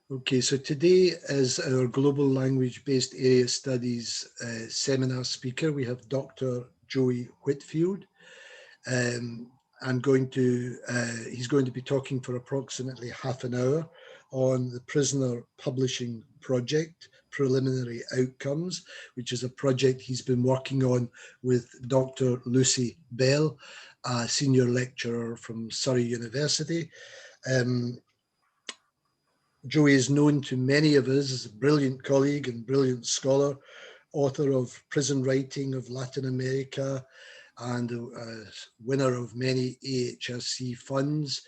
Okay, so today is our Global Language-Based Area Studies seminar speaker. We have Dr. Joey Whitfield. He's going to be talking for approximately half an hour on the Prisoner Publishing Project, Preliminary Outcomes, which is a project he's been working on with Dr. Lucy Bell, a senior lecturer from Surrey University. Joey is known to many of us as a brilliant colleague and brilliant scholar, author of Prison Writing of Latin America, and a winner of many AHRC funds.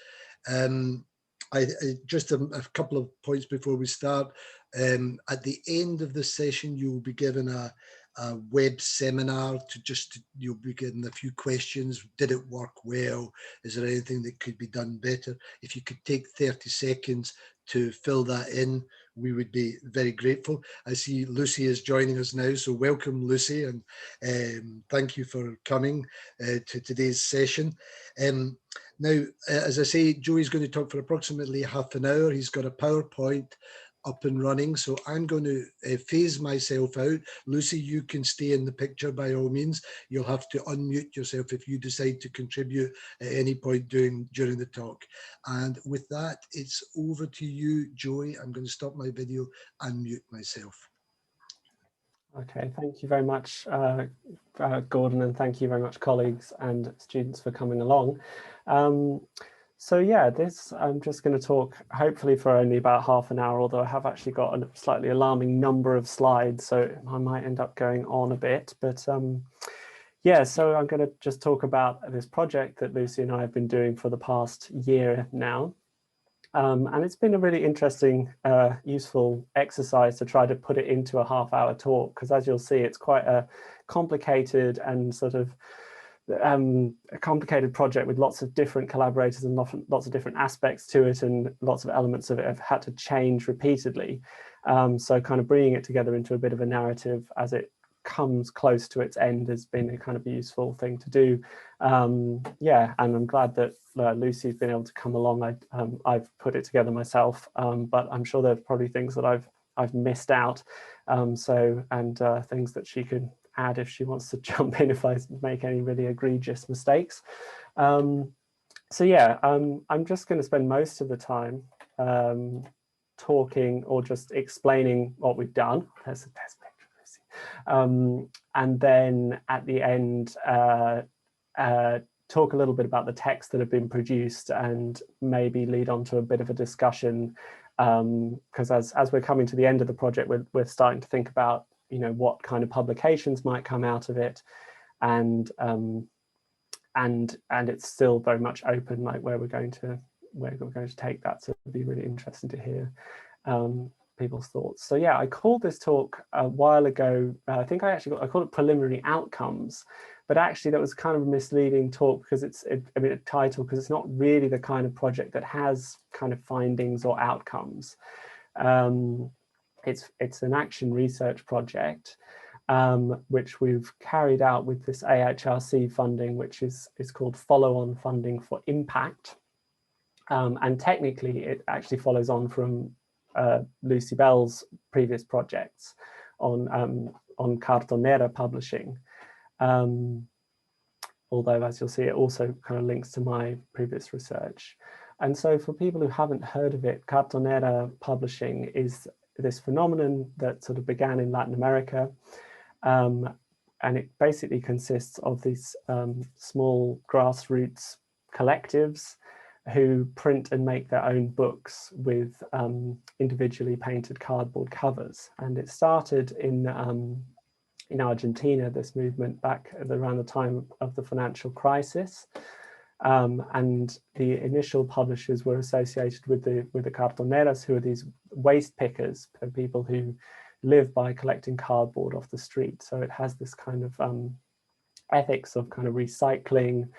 Just a couple of points before we start. At the end of the session, you will be given a web seminar you'll be given a few questions. Did it work well? Is there anything that could be done better? If you could take 30 seconds to fill that in, we would be very grateful. I see Lucy is joining us now, so welcome Lucy, and thank you for coming to today's session. Now, as I say, Joey's going to talk for approximately half an hour. He's got a PowerPoint up and running, so I'm going to phase myself out. Lucy, you can stay in the picture by all means. You'll have to unmute yourself if you decide to contribute at any point during the talk. And with that, it's over to you, Joey. I'm going to stop my video and mute myself. Okay, thank you very much, Gordon, and thank you very much, colleagues and students, for coming along. So yeah, I'm just going to talk hopefully for only about half an hour, although I have actually got a slightly alarming number of slides, so I might end up going on a bit. But yeah, so I'm going to just talk about this project that Lucy and I have been doing for the past year now. And it's been a really interesting, useful exercise to try to put it into a half-hour talk, because as you'll see, it's quite a complicated and sort of a complicated project with lots of different collaborators and lots of different aspects to it, and lots of elements of it have had to change repeatedly. So kind of bringing it together into a bit of a narrative as it comes close to its end has been a kind of a useful thing to do. Yeah, and I'm glad that Lucy's been able to come along. I've put it together myself, but I'm sure there's probably things that I've missed out. Things that she could add if she wants to jump in if I make any really egregious mistakes. So yeah, I'm just going to spend most of the time talking or just explaining what we've done. There's a picture, Lucy. And then at the end, talk a little bit about the texts that have been produced and maybe lead on to a bit of a discussion, because as we're coming to the end of the project, we're starting to think about, you know, what kind of publications might come out of it, and it's still very much open, like where we're going to take that. So it'd be really interesting to hear people's thoughts. So yeah, I called this talk a while ago. I think I called it Preliminary Outcomes, but actually that was kind of a misleading talk because a title, because it's not really the kind of project that has kind of findings or outcomes. It's an action research project, which we've carried out with this AHRC funding, which is called Follow-on Funding for Impact. And technically, it actually follows on from Lucy Bell's previous projects on CARTONERA publishing. Although, as you'll see, it also kind of links to my previous research. And so for people who haven't heard of it, CARTONERA publishing is this phenomenon that sort of began in Latin America. And it basically consists of these small grassroots collectives who print and make their own books with individually painted cardboard covers. And it started in Argentina, this movement, back around the time of the financial crisis. And the initial publishers were associated with the cartoneras, who are these waste pickers, people who live by collecting cardboard off the street. So it has this kind of ethics of kind of recycling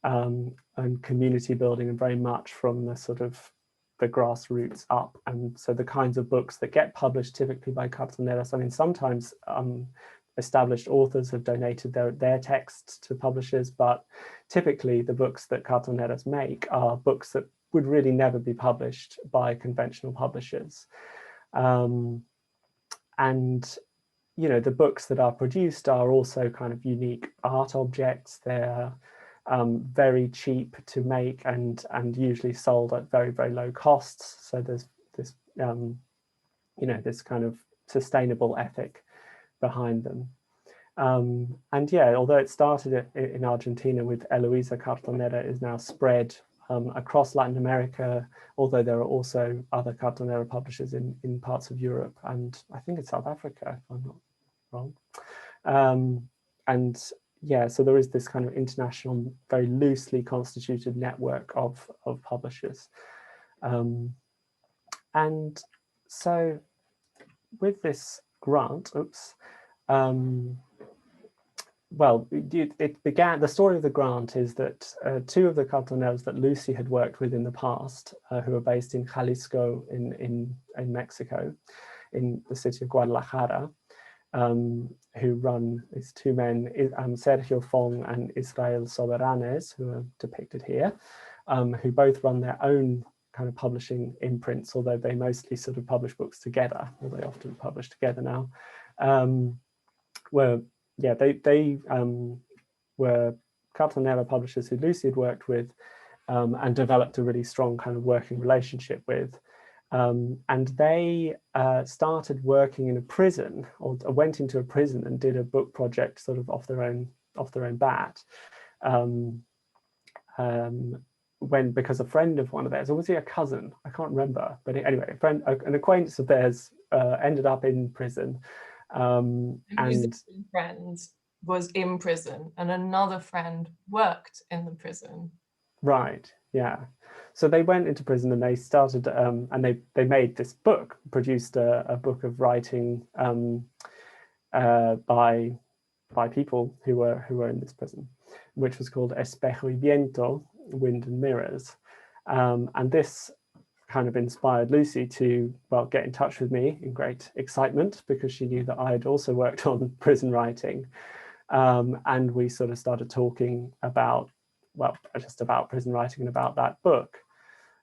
and community building, and very much from the sort of the grassroots up. And so the kinds of books that get published typically by cartoneras, I mean, sometimes established authors have donated their texts to publishers, but typically the books that cartoneras make are books that would really never be published by conventional publishers. And you know, the books that are produced are also kind of unique art objects. They're very cheap to make and usually sold at very, very low costs. So there's this, you know, this kind of sustainable ethic behind them. And yeah, although it started in Argentina with Eloisa, Cartonera is now spread across Latin America, although there are also other Cartonera publishers in parts of Europe and I think it's South Africa, if I'm not wrong. And yeah, so there is this kind of international, very loosely constituted network of publishers. And so with this grant, well, it began, the story of the grant is that two of the cartoneros that Lucy had worked with in the past, who are based in Jalisco in Mexico, in the city of Guadalajara, who run, these two men, Sergio Fong and Israel Soberanes, who are depicted here, who both run their own kind of publishing imprints, although they mostly sort of publish books together, or they often publish together now, they were Cartonera publishers who Lucy had worked with and developed a really strong kind of working relationship with. And they started working in a prison, or went into a prison and did a book project sort of off their own bat. Because a friend of one of theirs, or was he a cousin? I can't remember. But anyway, an acquaintance of theirs ended up in prison. And friend was in prison and another friend worked in the prison. Right, yeah. So they went into prison and they started, and they made this book, produced a book of writing by people who were in this prison, which was called Espejo y Viento, Wind and Mirrors. And this kind of inspired Lucy to, well, get in touch with me in great excitement because she knew that I had also worked on prison writing. And we sort of started talking about, well, just about prison writing and about that book.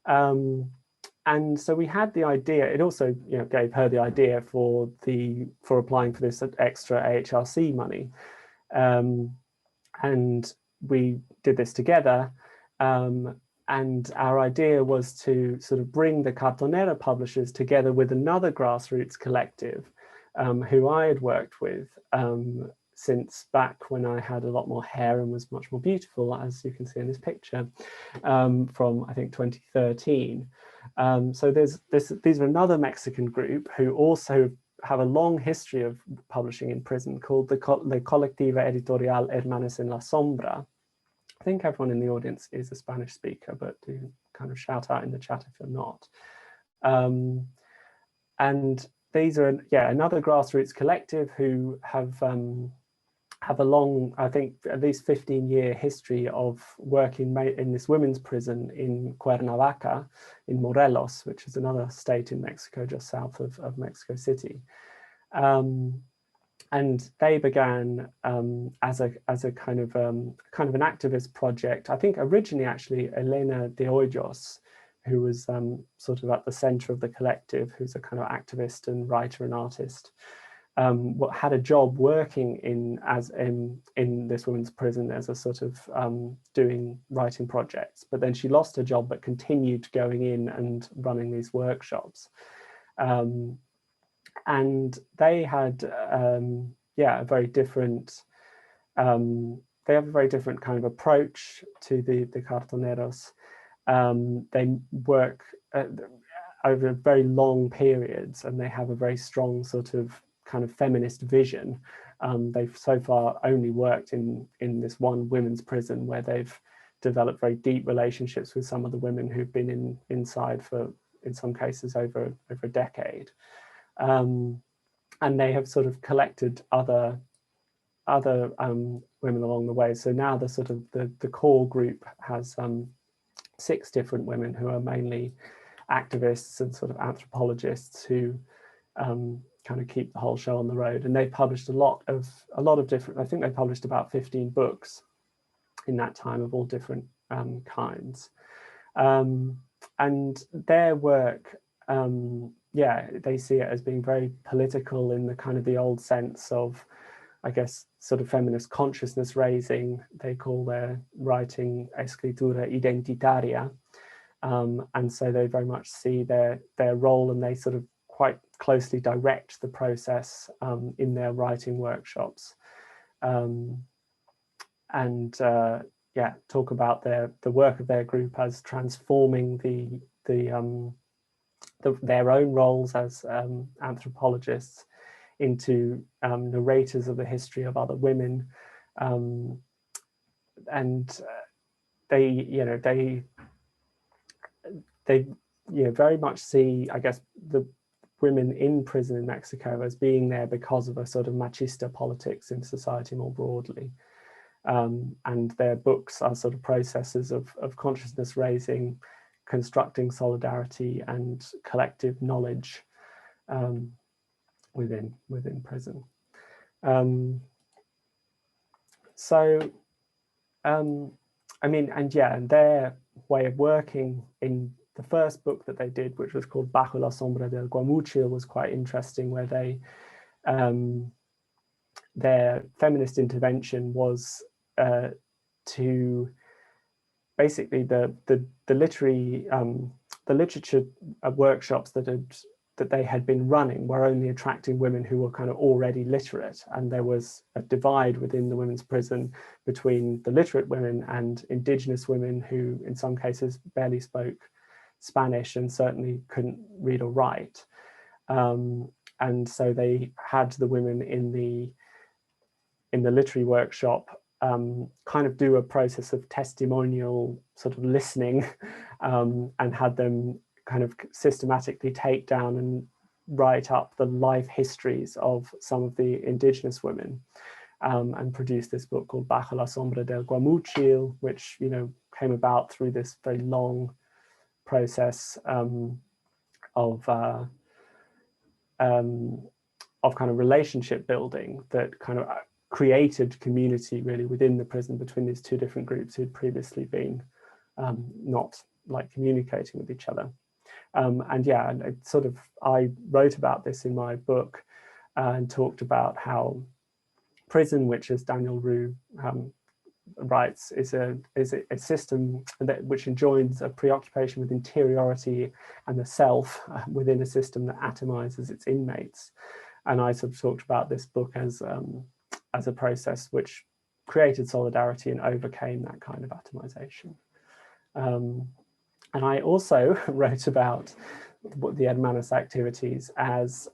And so we had the idea, it also, you know, gave her the idea for applying for this extra AHRC money. And we did this together. And our idea was to sort of bring the Cartonera publishers together with another grassroots collective who I had worked with since back when I had a lot more hair and was much more beautiful, as you can see in this picture, from I think 2013. So these are another Mexican group who also have a long history of publishing in prison called the Colectiva Editorial Hermanas en la Sombra. I think everyone in the audience is a Spanish speaker, but do kind of shout out in the chat if you're not. And these are, yeah, another grassroots collective who have a long, I think, at least 15-year history of working in this women's prison in Cuernavaca, in Morelos, which is another state in Mexico, just south of Mexico City. And they began as a kind of an activist project. I think originally, actually, Elena de Hoyos, who was sort of at the center of the collective, who's a kind of activist and writer and artist, had a job working in this women's prison as a sort of doing writing projects. But then she lost her job, but continued going in and running these workshops. And they had, a very different, they have a very different kind of approach to the cartoneros. They work over very long periods, and they have a very strong sort of kind of feminist vision. They've so far only worked in this one women's prison where they've developed very deep relationships with some of the women who've been inside for, in some cases, over a decade. And they have sort of collected other women along the way. So now the sort of the core group has 6 different women who are mainly activists and sort of anthropologists who kind of keep the whole show on the road. And they've published a lot of different, I think they published about 15 books in that time of all different kinds. and their work, yeah, they see it as being very political in the kind of the old sense of, I guess, sort of feminist consciousness raising. They call their writing escritura identitaria. And so they very much see their role, and they sort of quite closely direct the process in their writing workshops. Yeah, talk about the work of their group as transforming their own roles as anthropologists into narrators of the history of other women, and they very much see, I guess, the women in prison in Mexico as being there because of a sort of machista politics in society more broadly. And their books are sort of processes of consciousness raising, constructing solidarity and collective knowledge within prison. I mean, and yeah, and their way of working in the first book that they did, which was called Bajo la sombra del guamuchil, was quite interesting, where they their feminist intervention was to basically the literature workshops that they had been running were only attracting women who were kind of already literate, and there was a divide within the women's prison between the literate women and indigenous women who in some cases barely spoke Spanish and certainly couldn't read or write. And so they had the women in the literary workshop kind of do a process of testimonial sort of listening, and had them kind of systematically take down and write up the life histories of some of the indigenous women, and produce this book called Bajo la sombra del guamuchil, which, you know, came about through this very long process of kind of relationship building that kind of created community really within the prison between these two different groups who'd previously been not like communicating with each other. And yeah, and I wrote about this in my book and talked about how prison, which, as Daniel Roux writes, is a system which enjoins a preoccupation with interiority and the self within a system that atomizes its inmates. And I sort of talked about this book as a process which created solidarity and overcame that kind of atomization. And I also wrote about the Hermanas activities as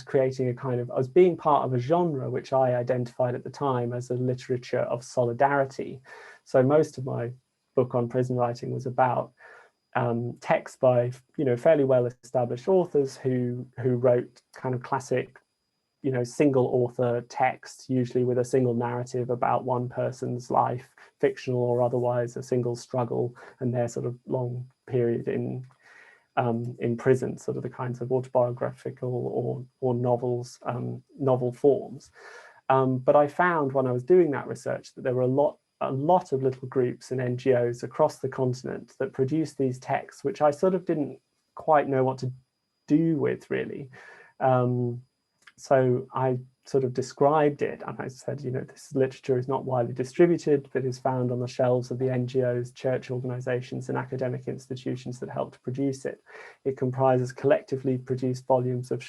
creating a kind of, as being part of a genre which I identified at the time as a literature of solidarity. So most of my book on prison writing was about texts by, you know, fairly well established authors who wrote kind of classic, you know, single author texts, usually with a single narrative about one person's life, fictional or otherwise, a single struggle and their sort of long period in prison, sort of the kinds of autobiographical or novels, novel forms. But I found when I was doing that research that there were a lot of little groups and NGOs across the continent that produced these texts, which I sort of didn't quite know what to do with really. So I sort of described it and I said, you know, this literature is not widely distributed, but is found on the shelves of the NGOs, church organizations and academic institutions that helped produce it. It comprises collectively produced volumes of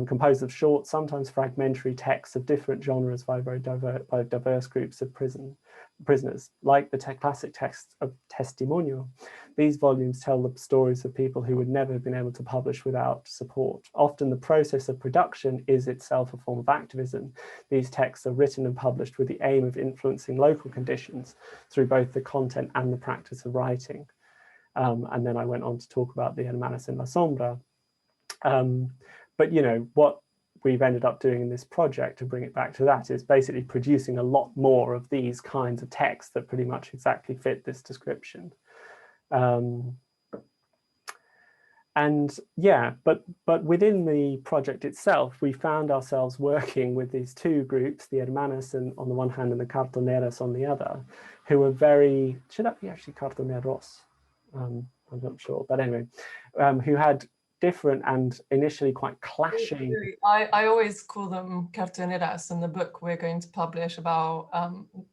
composed of short, sometimes fragmentary texts of different genres by diverse groups of prisoners. Like the classic text of Testimonio, these volumes tell the stories of people who would never have been able to publish without support. Often the process of production is itself a form of activism. These texts are written and published with the aim of influencing local conditions through both the content and the practice of writing. And then I went on to talk about the Hermanas en la Sombra. But, you know, what we've ended up doing in this project, to bring it back to that, is basically producing a lot more of these kinds of texts that pretty much exactly fit this description. And yeah, but within the project itself, we found ourselves working with these two groups, the Hermanas on the one hand and the Cartoneras on the other, who were very, should that be actually Cartoneros? I'm not sure, but anyway, who had different and initially quite clashing. I always call them cartoneras, and the book we're going to publish about,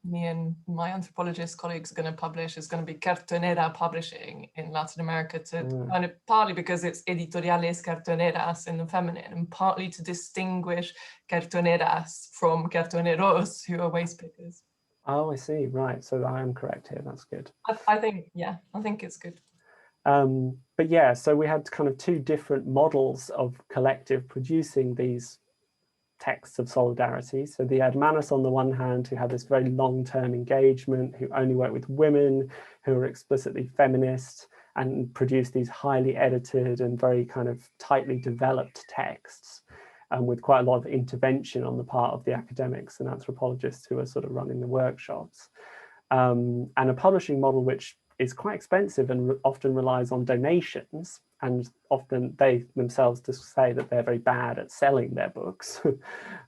me and my anthropologist colleagues are going to publish, is going to be Cartonera Publishing in Latin America, to kind of, partly because it's editoriales cartoneras in the feminine, and partly to distinguish cartoneras from cartoneros, who are waste pickers. Oh, I see. Right. So I am correct here. That's good. I think, yeah, I think it's good. But yeah, so we had kind of two different models of collective producing these texts of solidarity. So the Hermanas on the one hand, who had this very long-term engagement, who only work with women, who are explicitly feminist, and produce these highly edited and very kind of tightly developed texts, with quite a lot of intervention on the part of the academics and anthropologists who are sort of running the workshops. And a publishing model which is quite expensive and often relies on donations, and often they themselves just say that they're very bad at selling their books,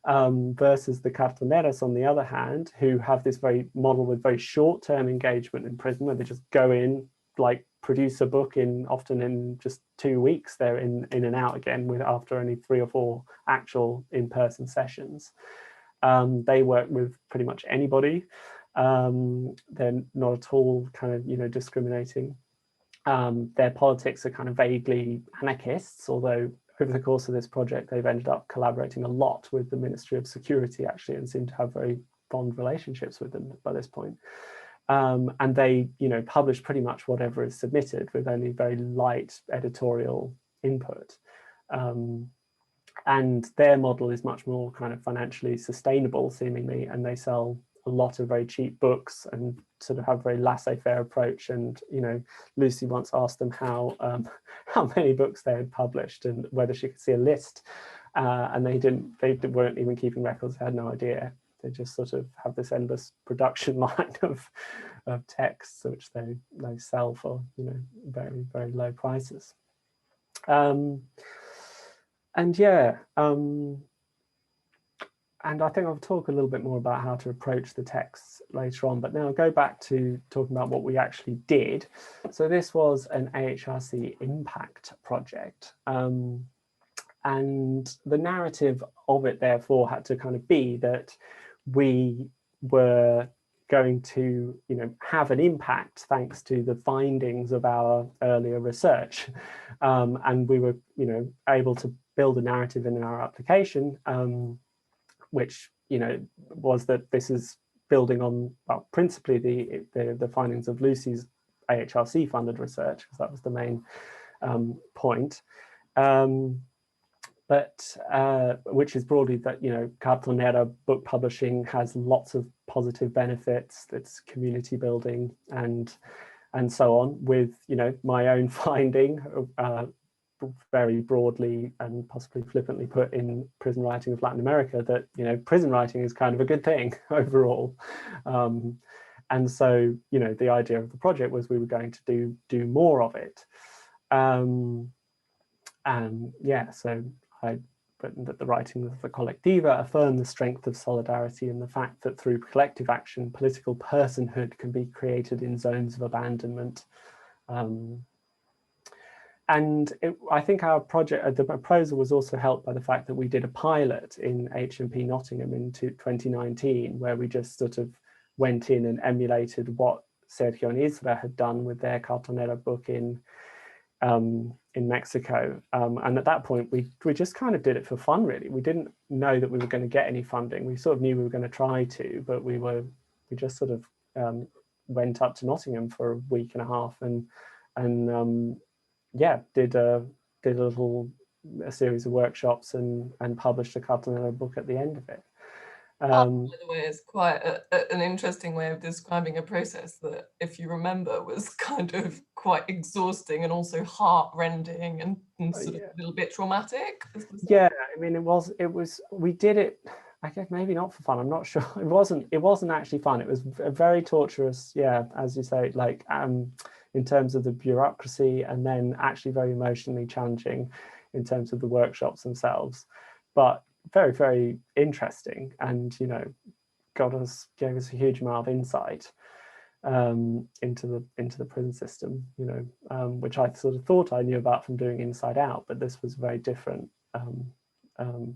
versus the cartoneras on the other hand, who have this very model with very short-term engagement in prison, where they just go in, like produce a book often in just 2 weeks, they're in and out again after only 3 or 4 actual in-person sessions. They work with pretty much anybody. They're not at all kind of, discriminating. Their politics are kind of vaguely anarchists, although over the course of this project, they've ended up collaborating a lot with the Ministry of Security, actually, and seem to have very fond relationships with them by this point. And they, publish pretty much whatever is submitted with only very light editorial input. And their model is much more kind of financially sustainable, seemingly, and they sell a lot of very cheap books and sort of have a very laissez-faire approach. And Lucy once asked them how many books they had published and whether she could see a list, and they weren't even keeping records. They had no idea. They just sort of have this endless production line of texts which they sell for very, very low prices. And I think I'll talk a little bit more about how to approach the texts later on, but now I'll go back to talking about what we actually did. So this was an AHRC impact project. And the narrative of it, therefore, had to kind of be that we were going to, have an impact thanks to the findings of our earlier research. And we were, able to build a narrative in our application, which was that this is building on, well, principally the findings of Lucy's AHRC funded research, because that was the main point. But which is broadly that Cartonera book publishing has lots of positive benefits. It's community building and so on. With my own finding, very broadly and possibly flippantly put in Prison Writing of Latin America, that prison writing is kind of a good thing overall. And so the idea of the project was we were going to do more of it. So I'd written that the writings of the Collectiva affirm the strength of solidarity and the fact that through collective action, political personhood can be created in zones of abandonment. I think our project, the proposal was also helped by the fact that we did a pilot in HMP Nottingham in 2019, where we just sort of went in and emulated what Sergio and Isra had done with their Cartonera book in Mexico. And at that point, we just kind of did it for fun, really. We didn't know that we were going to get any funding. We sort of knew we were going to try to, but we just sort of went up to Nottingham for a week and a half and did a series of workshops and published a Cartonera book at the end of it. By the way, it's quite an interesting way of describing a process that, if you remember, was kind of quite exhausting and also heart-rending and sort of a little bit traumatic. Yeah, I mean, it was. We did it, I guess maybe not for fun. I'm not sure. It wasn't actually fun. It was a very torturous, as you say, like in terms of the bureaucracy, and then actually very emotionally challenging in terms of the workshops themselves. But very, very interesting, and gave us a huge amount of insight. into the prison system, you know, which I sort of thought I knew about from doing Inside Out, but this was very different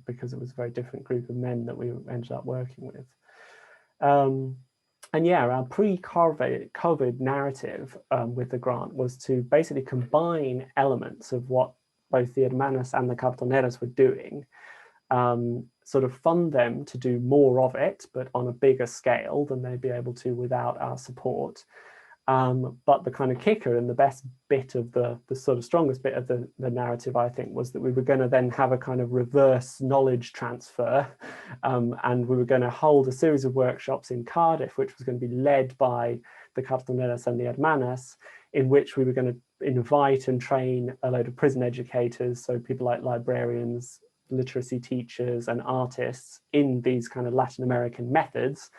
because it was a very different group of men that we ended up working with. And yeah, our pre-COVID narrative with the grant was to basically combine elements of what both the Hermanas and the Cartoneras were doing, sort of fund them to do more of it, but on a bigger scale than they'd be able to without our support. But the kind of kicker and the best bit of the sort of strongest bit of the narrative, I think, was that we were going to then have a kind of reverse knowledge transfer, and we were going to hold a series of workshops in Cardiff, which was going to be led by the Cartoneras and the Hermanas, in which we were going to invite and train a load of prison educators, so people like librarians, literacy teachers and artists in these kind of Latin American methods.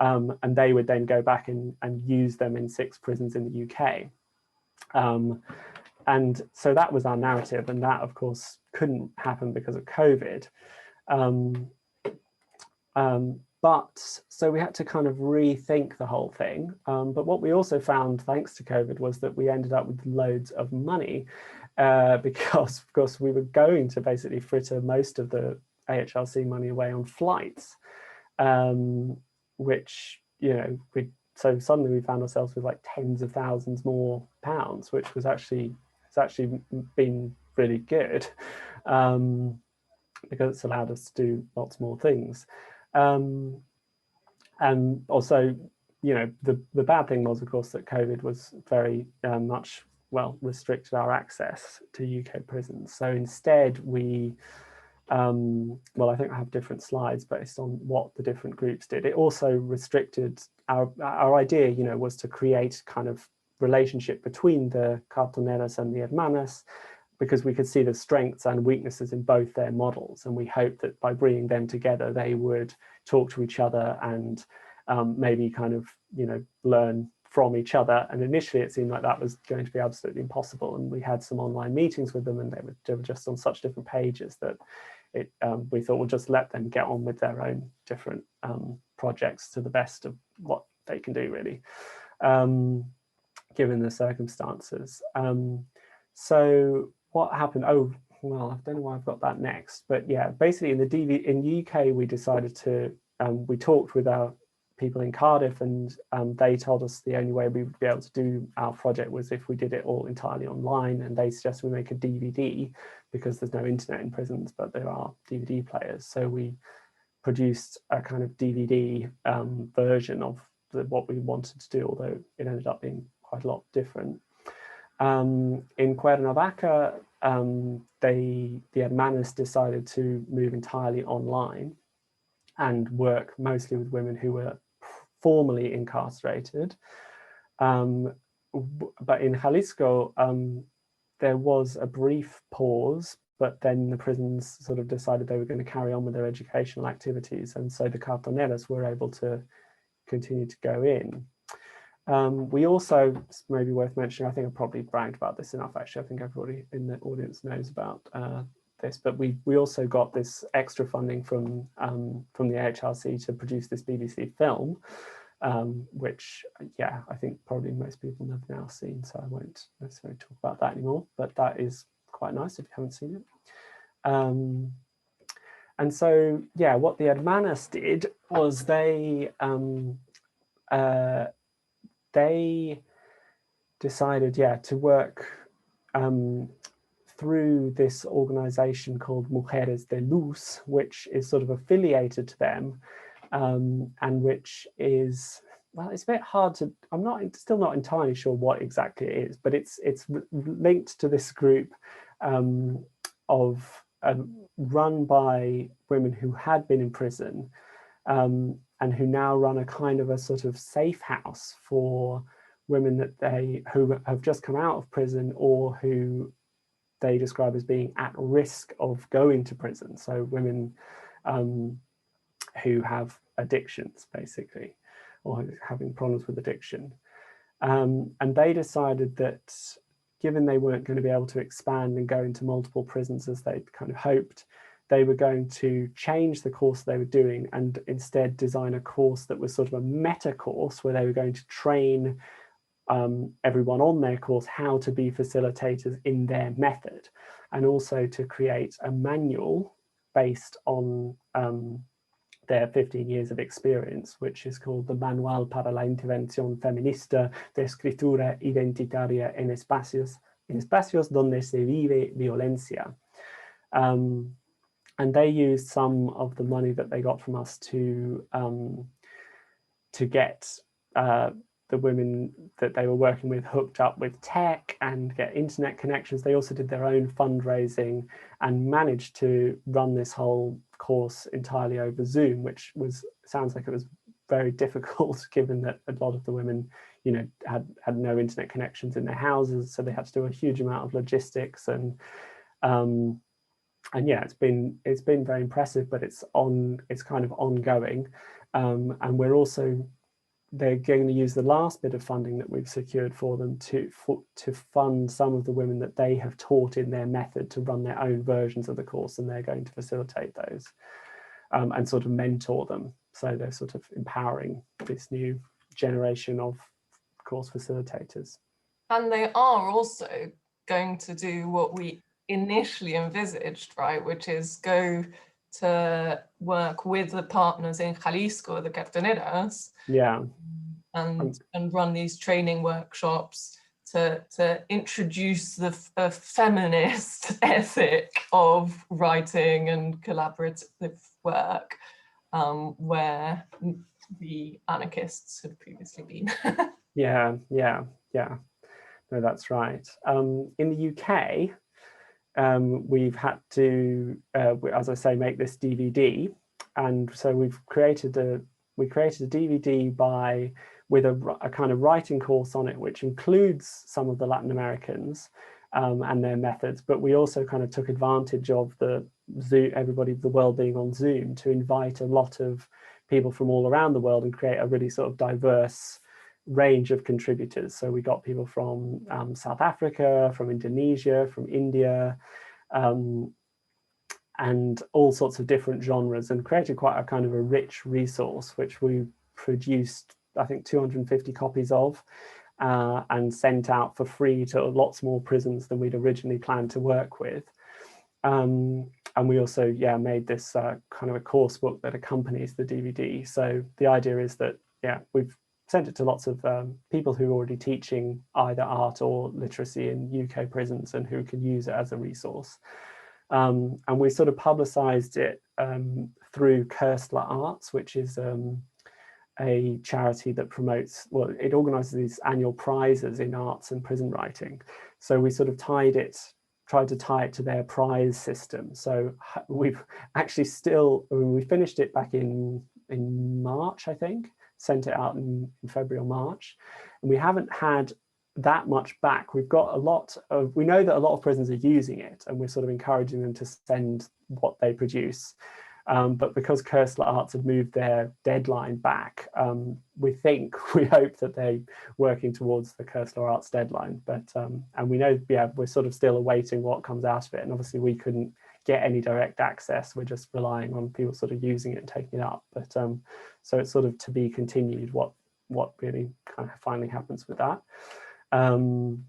And they would then go back and use them in 6 prisons in the UK. And so that was our narrative, and that of course couldn't happen because of COVID. But so we had to kind of rethink the whole thing. But what we also found, thanks to COVID, was that we ended up with loads of money because of course we were going to basically fritter most of the AHRC money away on flights. Which, you know, so suddenly we found ourselves with like tens of thousands more pounds, which was actually, it's actually been really good because it's allowed us to do lots more things. And also, you know, the bad thing was, of course, that COVID was very much, well, restricted our access to UK prisons. So instead we, well, I think I have different slides based on what the different groups did. It also restricted our idea, you know, was to create kind of relationship between the Cartoneras and the Hermanas, because we could see the strengths and weaknesses in both their models. And we hoped that by bringing them together, they would talk to each other and maybe kind of, you know, learn from each other. And initially it seemed like that was going to be absolutely impossible. And we had some online meetings with them, and they were just on such different pages that we thought we'll just let them get on with their own different projects to the best of what they can do, really, given the circumstances. So what happened? Oh, well, I don't know why I've got that next, but yeah, basically in the UK, we decided to, we talked with our people in Cardiff, and they told us the only way we would be able to do our project was if we did it all entirely online, and they suggested we make a DVD because there's no internet in prisons, but there are DVD players. So we produced a kind of DVD version of what we wanted to do, although it ended up being quite a lot different. In Cuernavaca, the Hermanas decided to move entirely online and work mostly with women who were formally incarcerated. But in Jalisco, there was a brief pause, but then the prisons sort of decided they were going to carry on with their educational activities. And so the Cartoneras were able to continue to go in. We also, maybe worth mentioning, I think I probably bragged about this enough, actually. I think everybody in the audience knows about this, but we also got this extra funding from the AHRC to produce this BBC film, which, yeah, I think probably most people have now seen, so I won't necessarily talk about that anymore, but that is quite nice if you haven't seen it. And so, yeah, what the Hermanas did was they decided, yeah, to work through this organization called Mujeres de Luz, which is sort of affiliated to them, and which is, well, it's a bit hard to, still not entirely sure what exactly it is, but it's linked to this group of run by women who had been in prison, and who now run a kind of a sort of safe house for women who have just come out of prison, or who they describe as being at risk of going to prison. So women who have addictions, basically, or having problems with addiction. And they decided that given they weren't going to be able to expand and go into multiple prisons as they'd kind of hoped, they were going to change the course they were doing and instead design a course that was sort of a meta course where they were going to train everyone on their course how to be facilitators in their method, and also to create a manual based on their 15 years of experience, which is called the Manual para la Intervención Feminista de Escritura Identitaria en espacios donde se vive violencia. And they used some of the money that they got from us to get the women that they were working with hooked up with tech and get internet connections. They also did their own fundraising and managed to run this whole course entirely over Zoom, which sounds like it was very difficult given that a lot of the women, you know, had no internet connections in their houses, so they had to do a huge amount of logistics and yeah, it's been very impressive, but it's kind of ongoing, and we're also, they're going to use the last bit of funding that we've secured for them to fund some of the women that they have taught in their method to run their own versions of the course, and they're going to facilitate those and sort of mentor them. So they're sort of empowering this new generation of course facilitators. And they are also going to do what we initially envisaged, right, which is go to work with the partners in Jalisco, the Cartoneras, yeah, and run these training workshops to introduce the feminist ethic of writing and collaborative work, where the anarchists had previously been. yeah. No, that's right. In the UK, we've had to, as I say, make this DVD, and so we created a DVD with a kind of writing course on it, which includes some of the Latin Americans and their methods, but we also kind of took advantage of the Zoom, everybody of the world being on Zoom, to invite a lot of people from all around the world and create a really sort of diverse range of contributors. So we got people from South Africa, from Indonesia, from India, and all sorts of different genres, and created quite a kind of a rich resource, which we produced, I think, 250 copies of, and sent out for free to lots more prisons than we'd originally planned to work with. And we also, yeah, made this kind of a course book that accompanies the DVD. So the idea is that, yeah, we've sent it to lots of people who are already teaching either art or literacy in UK prisons and who can use it as a resource. And we sort of publicized it through Cursler Arts, which is a charity that promotes, well, it organizes these annual prizes in arts and prison writing. So we sort of tried to tie it to their prize system. So we've actually we finished it back in March, I think, sent it out in February or March, and we haven't had that much back. We've got we know that a lot of prisons are using it, and we're sort of encouraging them to send what they produce. But because Cursler Arts have moved their deadline back, we hope that they're working towards the Cursler Arts deadline. But and we know, yeah, we're sort of still awaiting what comes out of it. And obviously we couldn't get any direct access. We're just relying on people sort of using it and taking it up. But so it's sort of to be continued what really kind of finally happens with that. And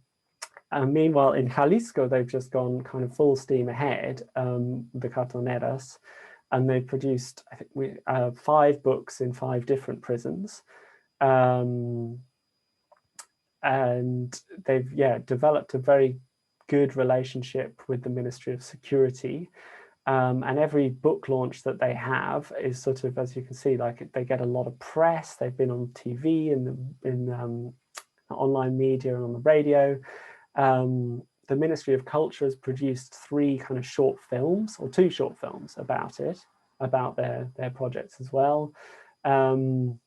meanwhile, in Jalisco, they've just gone kind of full steam ahead, the Cartoneras, and they've produced, I think, 5 books in 5 different prisons. And they've, yeah, developed a very good relationship with the Ministry of Security. And every book launch that they have is sort of, as you can see, like they get a lot of press. They've been on TV and in online media and on the radio. The Ministry of Culture has produced 3 kind of short films, or 2 short films about it, about their projects as well. And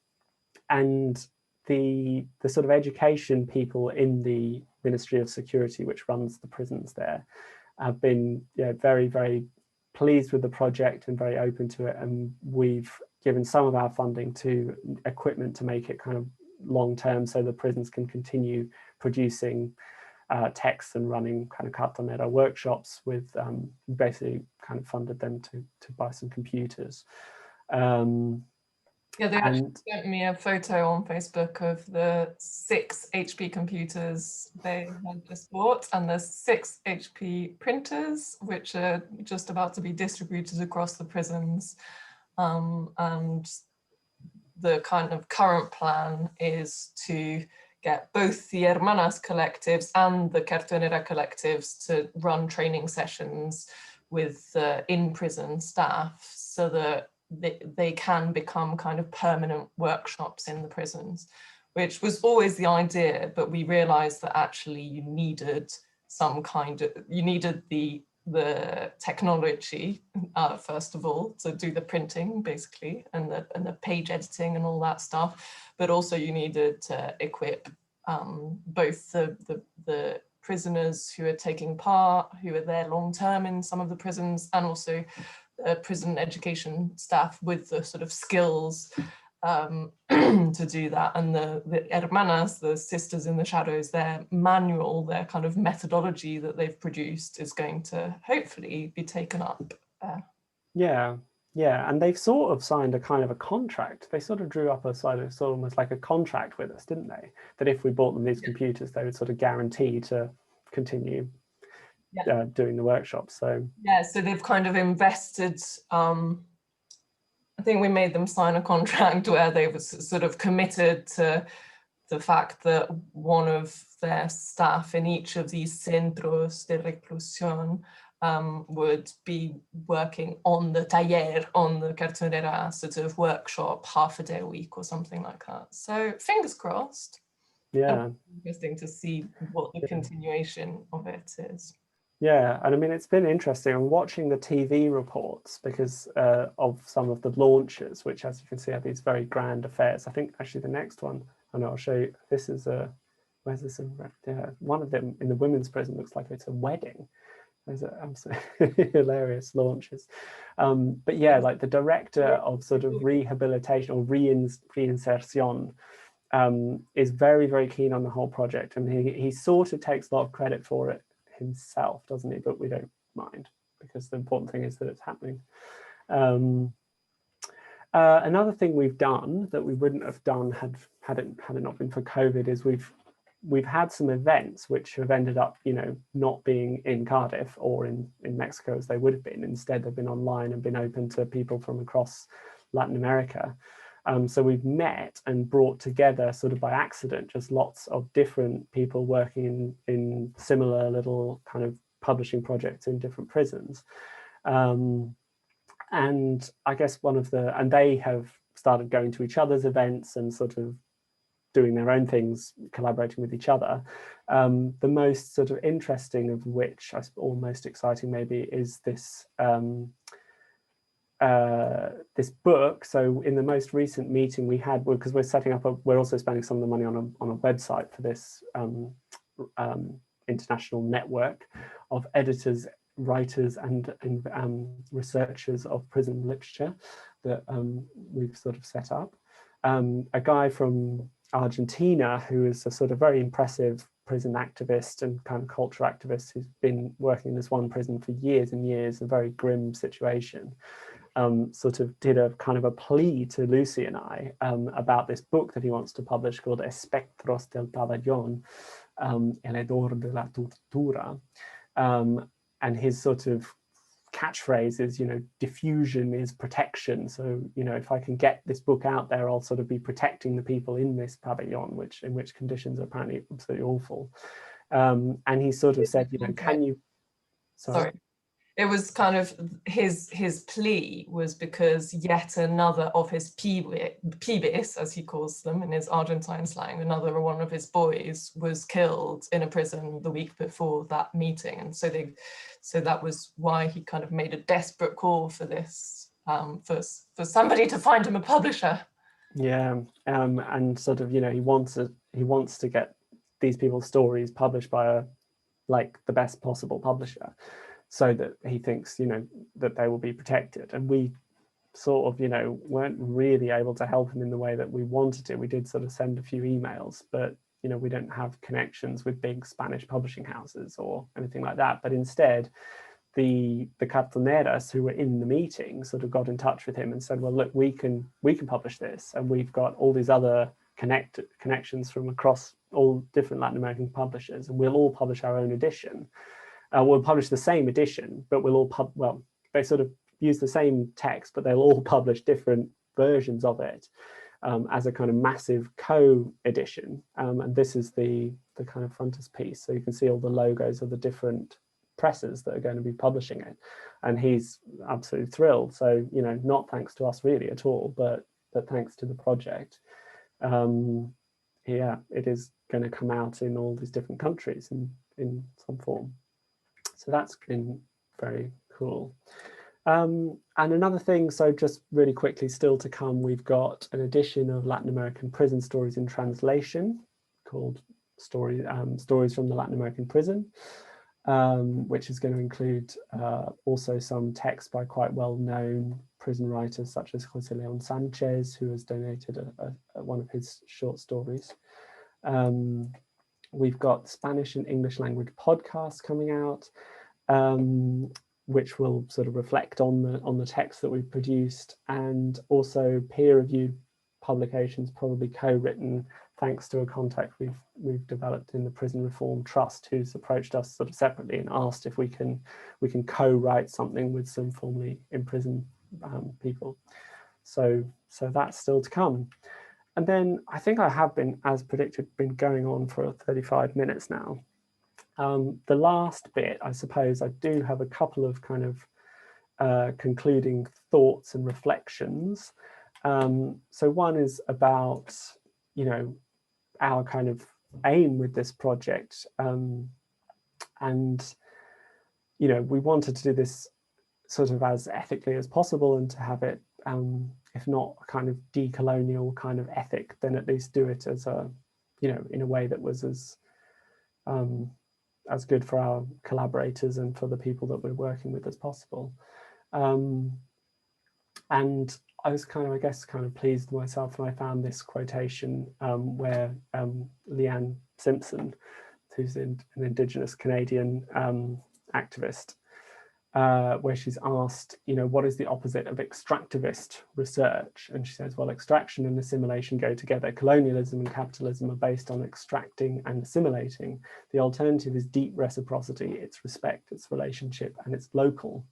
the sort of education people in the Ministry of Security, which runs the prisons there, have been, yeah, very, very pleased with the project and very open to it. And we've given some of our funding to equipment to make it kind of long term, so the prisons can continue producing texts and running kind of CARTONERA workshops with basically kind of funded them to buy some computers. Yeah, they actually sent me a photo on Facebook of the 6 HP computers they had just bought and the 6 HP printers, which are just about to be distributed across the prisons. And the kind of current plan is to get both the Hermanas collectives and the Cartonera collectives to run training sessions with in-prison staff so that they can become kind of permanent workshops in the prisons, which was always the idea, but we realized that actually you needed some kind of, you needed the technology, first of all, to do the printing basically, and the page editing and all that stuff, but also you needed to equip both the prisoners who are taking part, who are there long term in some of the prisons, and also prison education staff with the sort of skills to do that. And the hermanas, the sisters in the shadows, their manual, their kind of methodology that they've produced is going to hopefully be taken up. Yeah, and they've sort of signed a kind of a contract. They sort of drew up a sort of almost like a contract with us, didn't they? That if we bought them these computers, they would sort of guarantee to continue doing the workshops. So yeah, so they've kind of invested. I think we made them sign a contract where they were sort of committed to the fact that one of their staff in each of these centros de reclusión would be working on the taller, on the Cartonera sort of workshop, half a day a week or something like that. So fingers crossed. Yeah. Interesting to see what the continuation of it is. Yeah, and I mean, it's been interesting. I'm watching the TV reports because of some of the launches, which, as you can see, are these very grand affairs. I think actually the next one, I know I'll show you. This is where's this? One of them in the women's prison looks like it's a wedding. There's absolutely hilarious launches. But yeah, like the director of sort of rehabilitation or reinsertion is very, very keen on the whole project, and he sort of takes a lot of credit for it himself, doesn't he? But we don't mind, because the important thing is that it's happening. Another thing we've done that we wouldn't have done had it not been for COVID is we've had some events which have ended up, you know, not being in Cardiff or in Mexico as they would have been. Instead, they've been online and been open to people from across Latin America. So we've met and brought together, sort of by accident, just lots of different people working in similar little kind of publishing projects in different prisons. And I guess and they have started going to each other's events and sort of doing their own things, collaborating with each other. The most sort of interesting of which, or most exciting maybe, is this this book. So in the most recent meeting we had, because we're also spending some of the money on a website for this international network of editors, writers and researchers of prison literature that we've sort of set up. A guy from Argentina who is a sort of very impressive prison activist and kind of culture activist who's been working in this one prison for years and years, a very grim situation. Sort of did a kind of a plea to Lucy and I about this book that he wants to publish called Espectros del Pabellón, El hedor de la tortura. And his sort of catchphrase is, you know, diffusion is protection. So, you know, if I can get this book out there, I'll sort of be protecting the people in this pavilion, in which conditions are apparently absolutely awful. And he sort of said, you know, can you... Sorry. It was kind of his plea was because yet another of his pibes, as he calls them in his Argentine slang, another one of his boys was killed in a prison the week before that meeting, and so that was why he kind of made a desperate call for this, for somebody to find him a publisher. Yeah, and sort of, you know, he wants to get these people's stories published by the best possible publisher, so that he thinks, you know, that they will be protected. And we sort of, you know, weren't really able to help him in the way that we wanted to. We did sort of send a few emails, but you know, we don't have connections with big Spanish publishing houses or anything like that, but instead the cartoneras who were in the meeting sort of got in touch with him and said, well, look, we can publish this, and we've got all these other connections from across all different Latin American publishers, and we'll all publish our own edition. We'll publish the same edition, but we'll all well, they sort of use the same text, but they'll all publish different versions of it as a kind of massive co-edition. And this is the kind of frontispiece. So you can see all the logos of the different presses that are going to be publishing it. And he's absolutely thrilled. So, you know, not thanks to us really at all, but thanks to the project. Yeah, it is going to come out in all these different countries in some form. So that's been very cool. And another thing, so just really quickly still to come, we've got an edition of Latin American prison stories in translation called Stories from the Latin American Prison, which is going to include also some text by quite well-known prison writers such as Jose Leon Sanchez, who has donated one of his short stories. We've got Spanish and English language podcasts coming out, which will sort of reflect on the text that we've produced, and also peer-reviewed publications, probably co-written, thanks to a contact we've developed in the Prison Reform Trust, who's approached us sort of separately and asked if we can co-write something with some formerly imprisoned people. So that's still to come. And then I think I have been, as predicted, been going on for 35 minutes now. The last bit, I suppose, I do have a couple of kind of concluding thoughts and reflections. So one is about, you know, our kind of aim with this project. And, you know, we wanted to do this sort of as ethically as possible, and to have it, if not a kind of decolonial kind of ethic, then at least do it as a, you know, in a way that was as good for our collaborators and for the people that we're working with as possible. And I was kind of pleased with myself when I found this quotation where Leanne Simpson, who's an Indigenous Canadian activist, where she's asked, you know, what is the opposite of extractivist research? And she says, well, extraction and assimilation go together. Colonialism and capitalism are based on extracting and assimilating. The alternative is deep reciprocity, its respect, its relationship, and its local.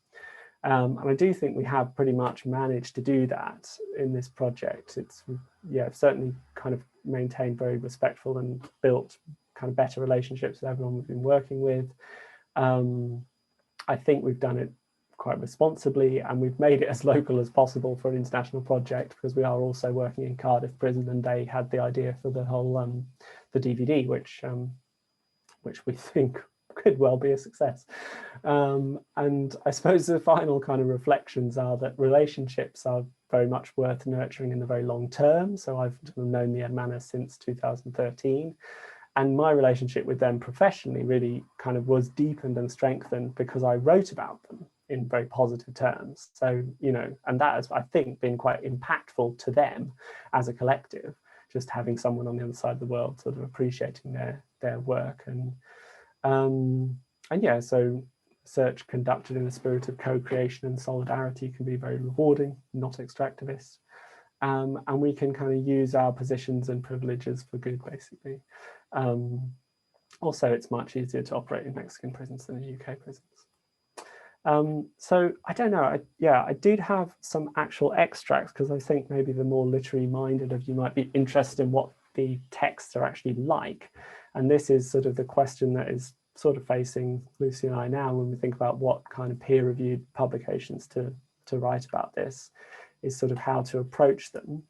And I do think we have pretty much managed to do that in this project. It's, yeah, certainly kind of maintained very respectful and built kind of better relationships with everyone we've been working with. I think we've done it quite responsibly, and we've made it as local as possible for an international project, because we are also working in Cardiff Prison, and they had the idea for the whole the DVD, which we think could well be a success. And I suppose the final kind of reflections are that relationships are very much worth nurturing in the very long term. So I've known the Hermanas since 2013. And my relationship with them professionally really kind of was deepened and strengthened because I wrote about them in very positive terms. So, you know, and that has, I think, been quite impactful to them as a collective, just having someone on the other side of the world sort of appreciating their work. And yeah, so research conducted in a spirit of co-creation and solidarity can be very rewarding, not extractivist. And we can kind of use our positions and privileges for good, basically. Also, it's much easier to operate in Mexican prisons than in UK prisons. So I don't know, I did have some actual extracts, because I think maybe the more literary minded of you might be interested in what the texts are actually like. And this is sort of the question that is sort of facing Lucy and I now when we think about what kind of peer-reviewed publications to write about this, is sort of how to approach them.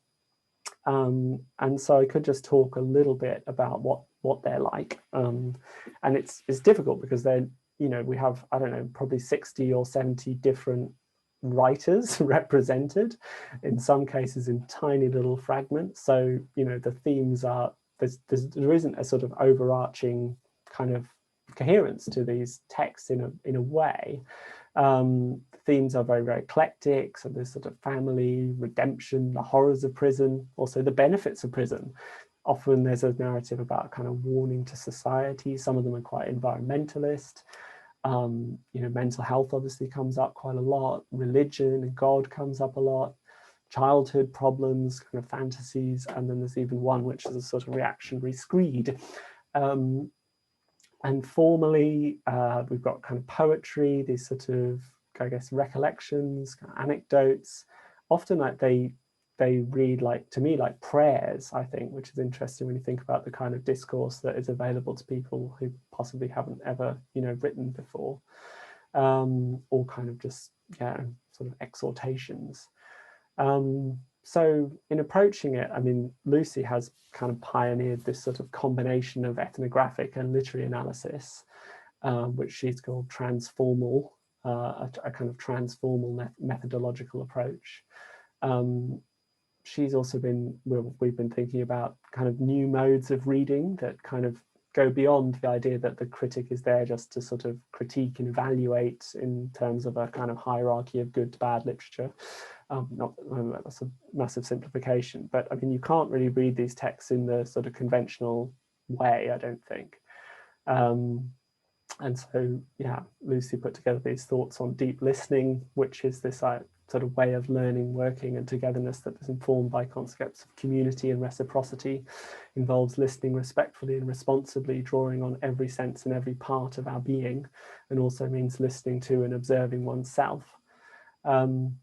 And so I could just talk a little bit about what they're like. And it's difficult because they're, you know, we have, I don't know, probably 60 or 70 different writers represented, in some cases in tiny little fragments. So, you know, the themes are, there isn't a sort of overarching kind of coherence to these texts in a way. Themes are very, very eclectic. So there's sort of family, redemption, the horrors of prison, also the benefits of prison. often there's a narrative about kind of warning to society. Some of them are quite environmentalist. You know, mental health obviously comes up quite a lot. Religion and God comes up a lot. Childhood problems, kind of fantasies, and then there's even one which is a sort of reactionary screed. And formally, we've got kind of poetry, these sort of, I guess, recollections, kind of anecdotes. Often like they read, like, to me, like prayers, I think, which is interesting when you think about the kind of discourse that is available to people who possibly haven't ever, you know, written before, or kind of just, yeah, sort of exhortations. So in approaching it, I mean, Lucy has kind of pioneered this sort of combination of ethnographic and literary analysis, which she's called transformal, a kind of transformal methodological approach. She's also been, we've been thinking about kind of new modes of reading that kind of go beyond the idea that the critic is there just to sort of critique and evaluate in terms of a kind of hierarchy of good to bad literature. That's a massive simplification, but I mean, you can't really read these texts in the sort of conventional way, I don't think. And so, yeah, Lucy put together these thoughts on deep listening, which is this sort of way of learning, working and togetherness that is informed by concepts of community and reciprocity, involves listening respectfully and responsibly, drawing on every sense and every part of our being, and also means listening to and observing oneself.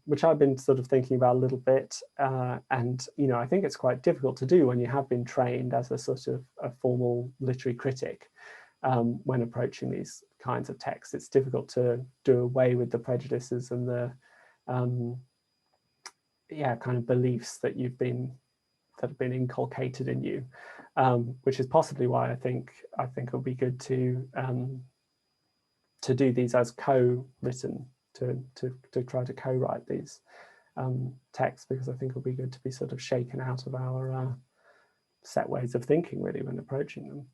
Which I've been sort of thinking about a little bit, and you know, I think it's quite difficult to do when you have been trained as a sort of a formal literary critic. When approaching these kinds of texts, it's difficult to do away with the prejudices and the yeah, kind of beliefs that have been inculcated in you, which is possibly why I think it would be good to do these as co-written, to try to co-write these texts, because I think it'll be good to be sort of shaken out of our set ways of thinking, really, when approaching them.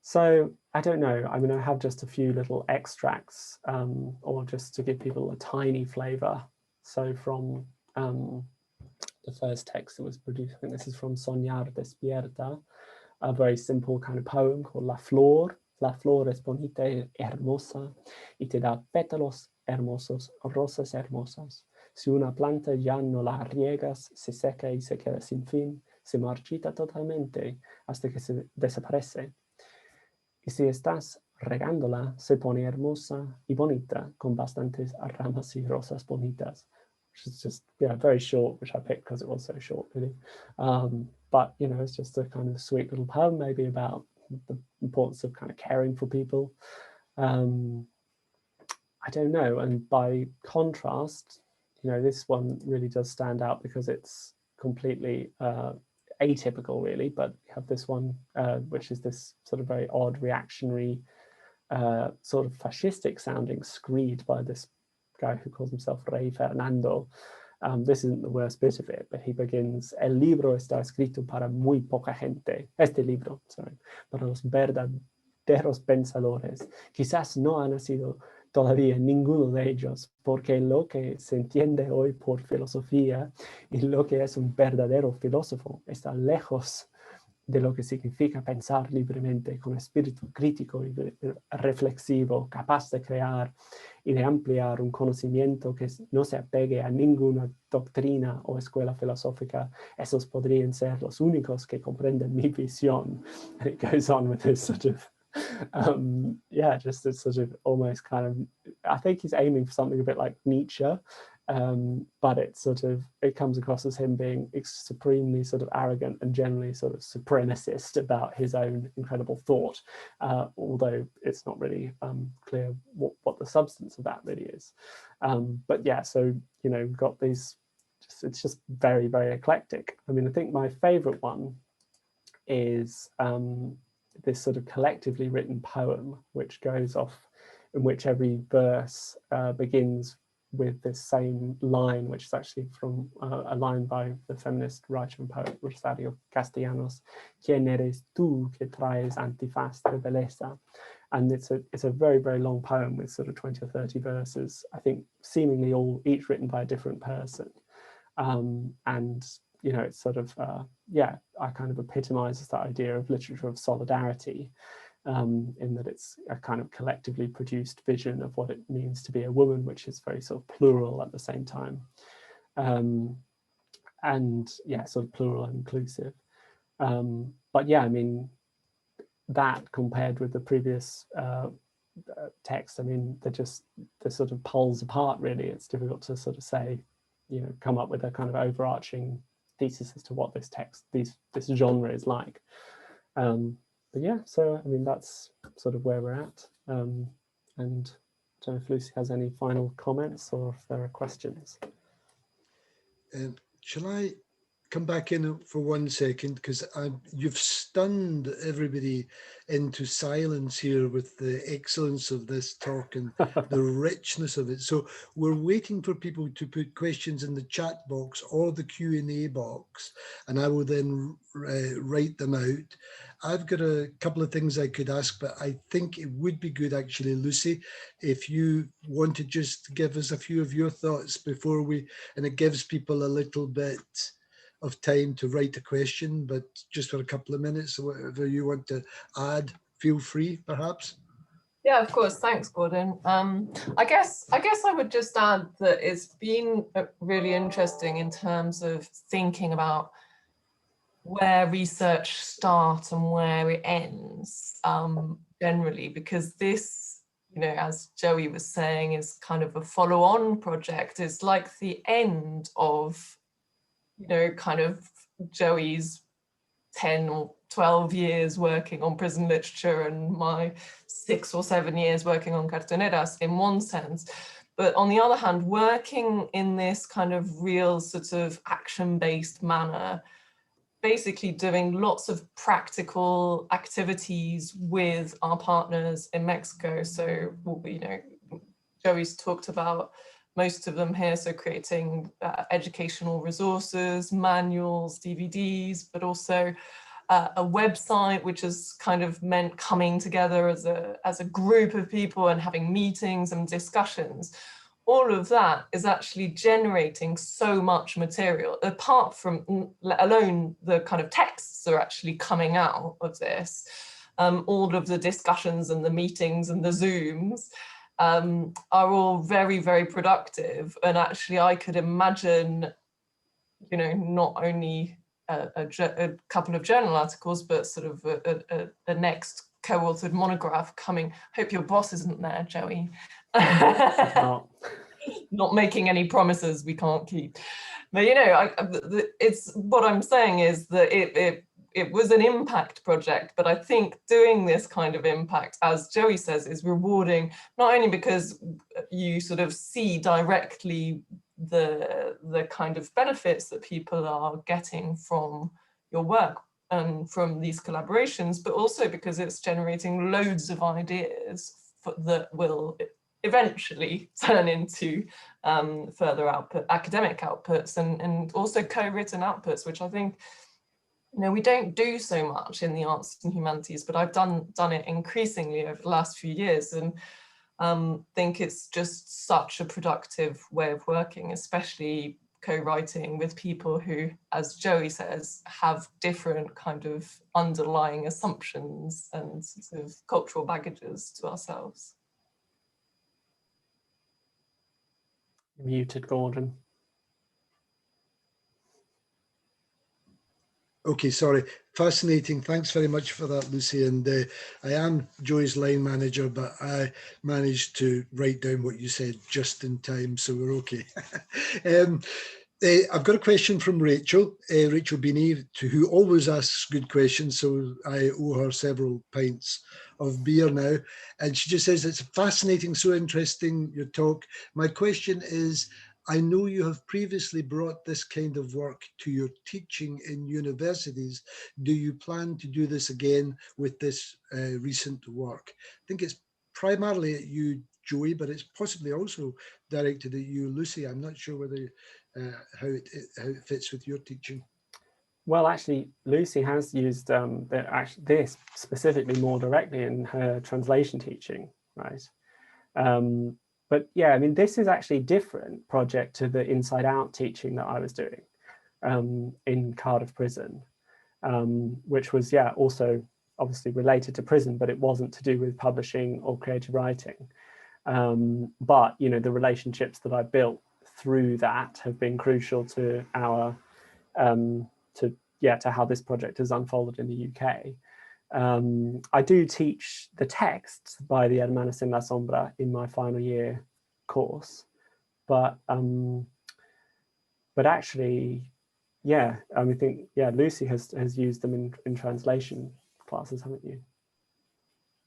So I don't know, I mean, I have just a few little extracts, or just to give people a tiny flavour. So from the first text that was produced, I think this is from Soñar Despierta, a very simple kind of poem called La Flor. La flor es bonita y hermosa y te da pétalos hermosos, rosas hermosas. Si una planta ya no la riegas, se seca y se queda sin fin, se marchita totalmente hasta que se desaparece. Y si estás regándola, se pone hermosa y bonita con bastantes ramas y rosas bonitas. Which is just, yeah, very short, which I picked because it was so short, really. But, you know, it's just a kind of sweet little poem, maybe about the importance of kind of caring for people. I don't know. And by contrast, you know, this one really does stand out because it's completely atypical, really. But we have this one, which is this sort of very odd reactionary, sort of fascistic sounding screed by this guy who calls himself Rey Fernando. This isn't the worst bit of it, but he begins, el libro está escrito para muy poca gente. Este libro, sorry, para los verdaderos pensadores. Quizás no ha nacido todavía ninguno de ellos, porque lo que se entiende hoy por filosofía y lo que es un verdadero filósofo está lejos de lo que significa pensar libremente con espíritu crítico y reflexivo, capaz de crear y de ampliar un conocimiento que no se apegue a ninguna doctrina o escuela filosófica. Esos podrían ser los únicos que comprenden mi visión. And it goes on with this sort of, yeah, just this sort of almost kind of, I think he's aiming for something a bit like Nietzsche, but it's sort of, it comes across as him being supremely sort of arrogant and generally sort of supremacist about his own incredible thought, although it's not really clear what the substance of that really is. But yeah, so, you know, we've got these, it's just very, very eclectic. I mean, I think my favorite one is this sort of collectively written poem, which goes off, in which every verse begins with this same line, which is actually from a line by the feminist writer and poet Rosario Castellanos, ¿Quién eres tú que traes antifaz de belleza? And it's a very, very long poem with sort of 20 or 30 verses, I think seemingly each written by a different person. And you know, it's sort of, yeah, I kind of epitomizes that idea of literature of solidarity, in that it's a kind of collectively produced vision of what it means to be a woman, which is very sort of plural at the same time. And yeah, sort of plural and inclusive. But yeah, I mean, that compared with the previous text, I mean, they're sort of poles apart, really. It's difficult to sort of say, you know, come up with a kind of overarching thesis as to what this text, this genre is like. But yeah, so I mean, that's sort of where we're at. And I don't know if Lucy has any final comments or if there are questions. Shall I come back in for 1 second, because you've stunned everybody into silence here with the excellence of this talk and the richness of it. So we're waiting for people to put questions in the chat box or the Q&A box, and I will then write them out. I've got a couple of things I could ask, but I think it would be good, actually, Lucy, if you want to just give us a few of your thoughts before and it gives people a little bit of time to write a question, but just for a couple of minutes, or whatever you want to add, feel free, perhaps. Yeah, of course. Thanks, Gordon. I guess I would just add that it's been really interesting in terms of thinking about where research starts and where it ends, generally, because this, you know, as Joey was saying, is kind of a follow-on project. It's like the end of, you know, kind of Joey's 10 or 12 years working on prison literature and my 6 or 7 years working on cartoneras in one sense. But on the other hand, working in this kind of real sort of action-based manner, basically doing lots of practical activities with our partners in Mexico. So, you know, Joey's talked about most of them here, so creating educational resources, manuals, DVDs, but also a website, which has kind of meant coming together as a group of people and having meetings and discussions. All of that is actually generating so much material, apart from, let alone the kind of texts are actually coming out of this. All of the discussions and the meetings and the Zooms are all very, very productive. And actually I could imagine, you know, not only a couple of journal articles, but sort of a next co-authored monograph coming. Hope your boss isn't there, Joey. Not making any promises we can't keep. But, you know, it's what I'm saying is that it was an impact project, but I think doing this kind of impact, as Joey says, is rewarding, not only because you sort of see directly the kind of benefits that people are getting from your work and from these collaborations, but also because it's generating loads of ideas that will eventually turn into further output, academic outputs, and also co-written outputs, which I think, you know, we don't do so much in the arts and humanities, but I've done it increasingly over the last few years, and think it's just such a productive way of working, especially co-writing with people who, as Joey says, have different kind of underlying assumptions and sort of cultural baggages to ourselves. Muted, Gordon. Okay, sorry. Fascinating. Thanks very much for that, Lucy. And I am Joey's line manager, but I managed to write down what you said just in time, so we're okay. I've got a question from Rachel Beanie, who always asks good questions, so I owe her several pints of beer now. And she just says, it's fascinating, so interesting, your talk. My question is, I know you have previously brought this kind of work to your teaching in universities. Do you plan to do this again with this recent work? I think it's primarily at you, Joey, but it's possibly also directed at you, Lucy. I'm not sure whether how it fits with your teaching. Well, actually, Lucy has used this specifically more directly in her translation teaching, right? But yeah, I mean, this is actually a different project to the inside out teaching that I was doing. in Cardiff prison, which was, yeah, also obviously related to prison, but it wasn't to do with publishing or creative writing. But, you know, the relationships that I built through that have been crucial to our, to how this project has unfolded in the UK. I do teach the texts by the Hermanas en la Sombra in my final year course, but actually, yeah, I think, yeah, Lucy has used them in translation classes, haven't you?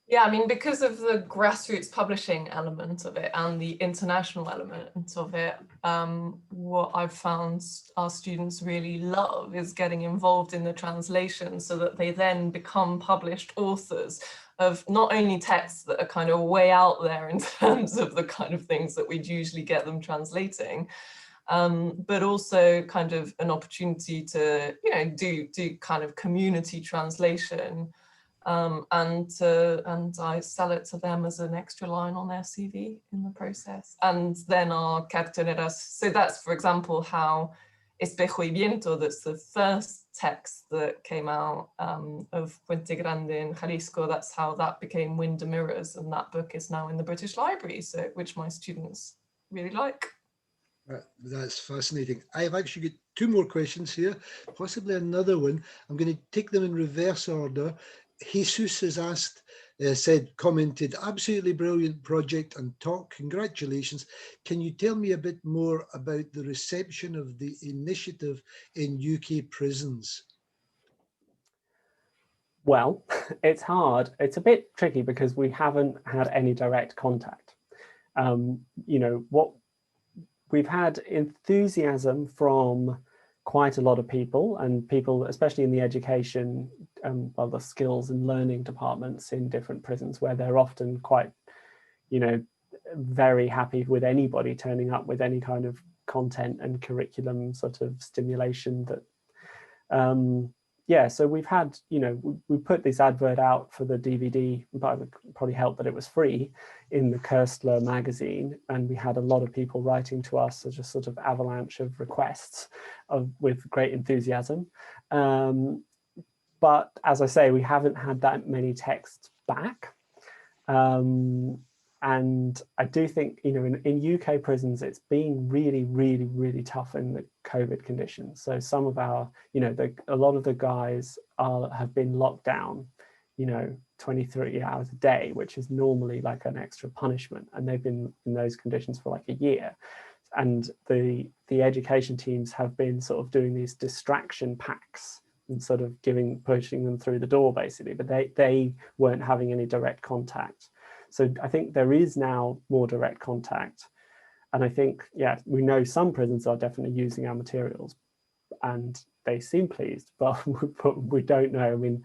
Yeah, I mean, because of the grassroots publishing element of it and the international element of it, what I've found our students really love is getting involved in the translation so that they then become published authors of not only texts that are kind of way out there in terms of the kind of things that we'd usually get them translating, but also kind of an opportunity to, you know, do kind of community translation. And I sell it to them as an extra line on their CV in the process. And then our cartoneras, so that's, for example, how Espejo y Viento, that's the first text that came out of Puente Grande in Jalisco, that's how that became Wind and Mirrors, and that book is now in the British Library, so which my students really like. That's fascinating. I have actually got 2 more questions here, possibly another one. I'm going to take them in reverse order. Jesus has asked, commented, absolutely brilliant project and talk, congratulations. Can you tell me a bit more about the reception of the initiative in UK prisons? Well, it's hard. It's a bit tricky because we haven't had any direct contact. You know, what we've had enthusiasm from quite a lot of people, and people, especially in the education, well, the skills and learning departments in different prisons, where they're often quite, you know, very happy with anybody turning up with any kind of content and curriculum sort of stimulation that, yeah, so we've had, you know, we put this advert out for the DVD, but it probably helped that it was free, in the Kerstler magazine, and we had a lot of people writing to us as a sort of avalanche of requests with great enthusiasm. But as I say, we haven't had that many texts back. And I do think, you know, in UK prisons, it's been really, really, really tough in the COVID conditions. So some of our, you know, a lot of the guys have been locked down, you know, 23 hours a day, which is normally like an extra punishment. And they've been in those conditions for like a year. And the education teams have been sort of doing these distraction packs and sort of pushing them through the door, basically, but they weren't having any direct contact. So I think there is now more direct contact. And I think, yeah, we know some prisons are definitely using our materials and they seem pleased, but we don't know. I mean,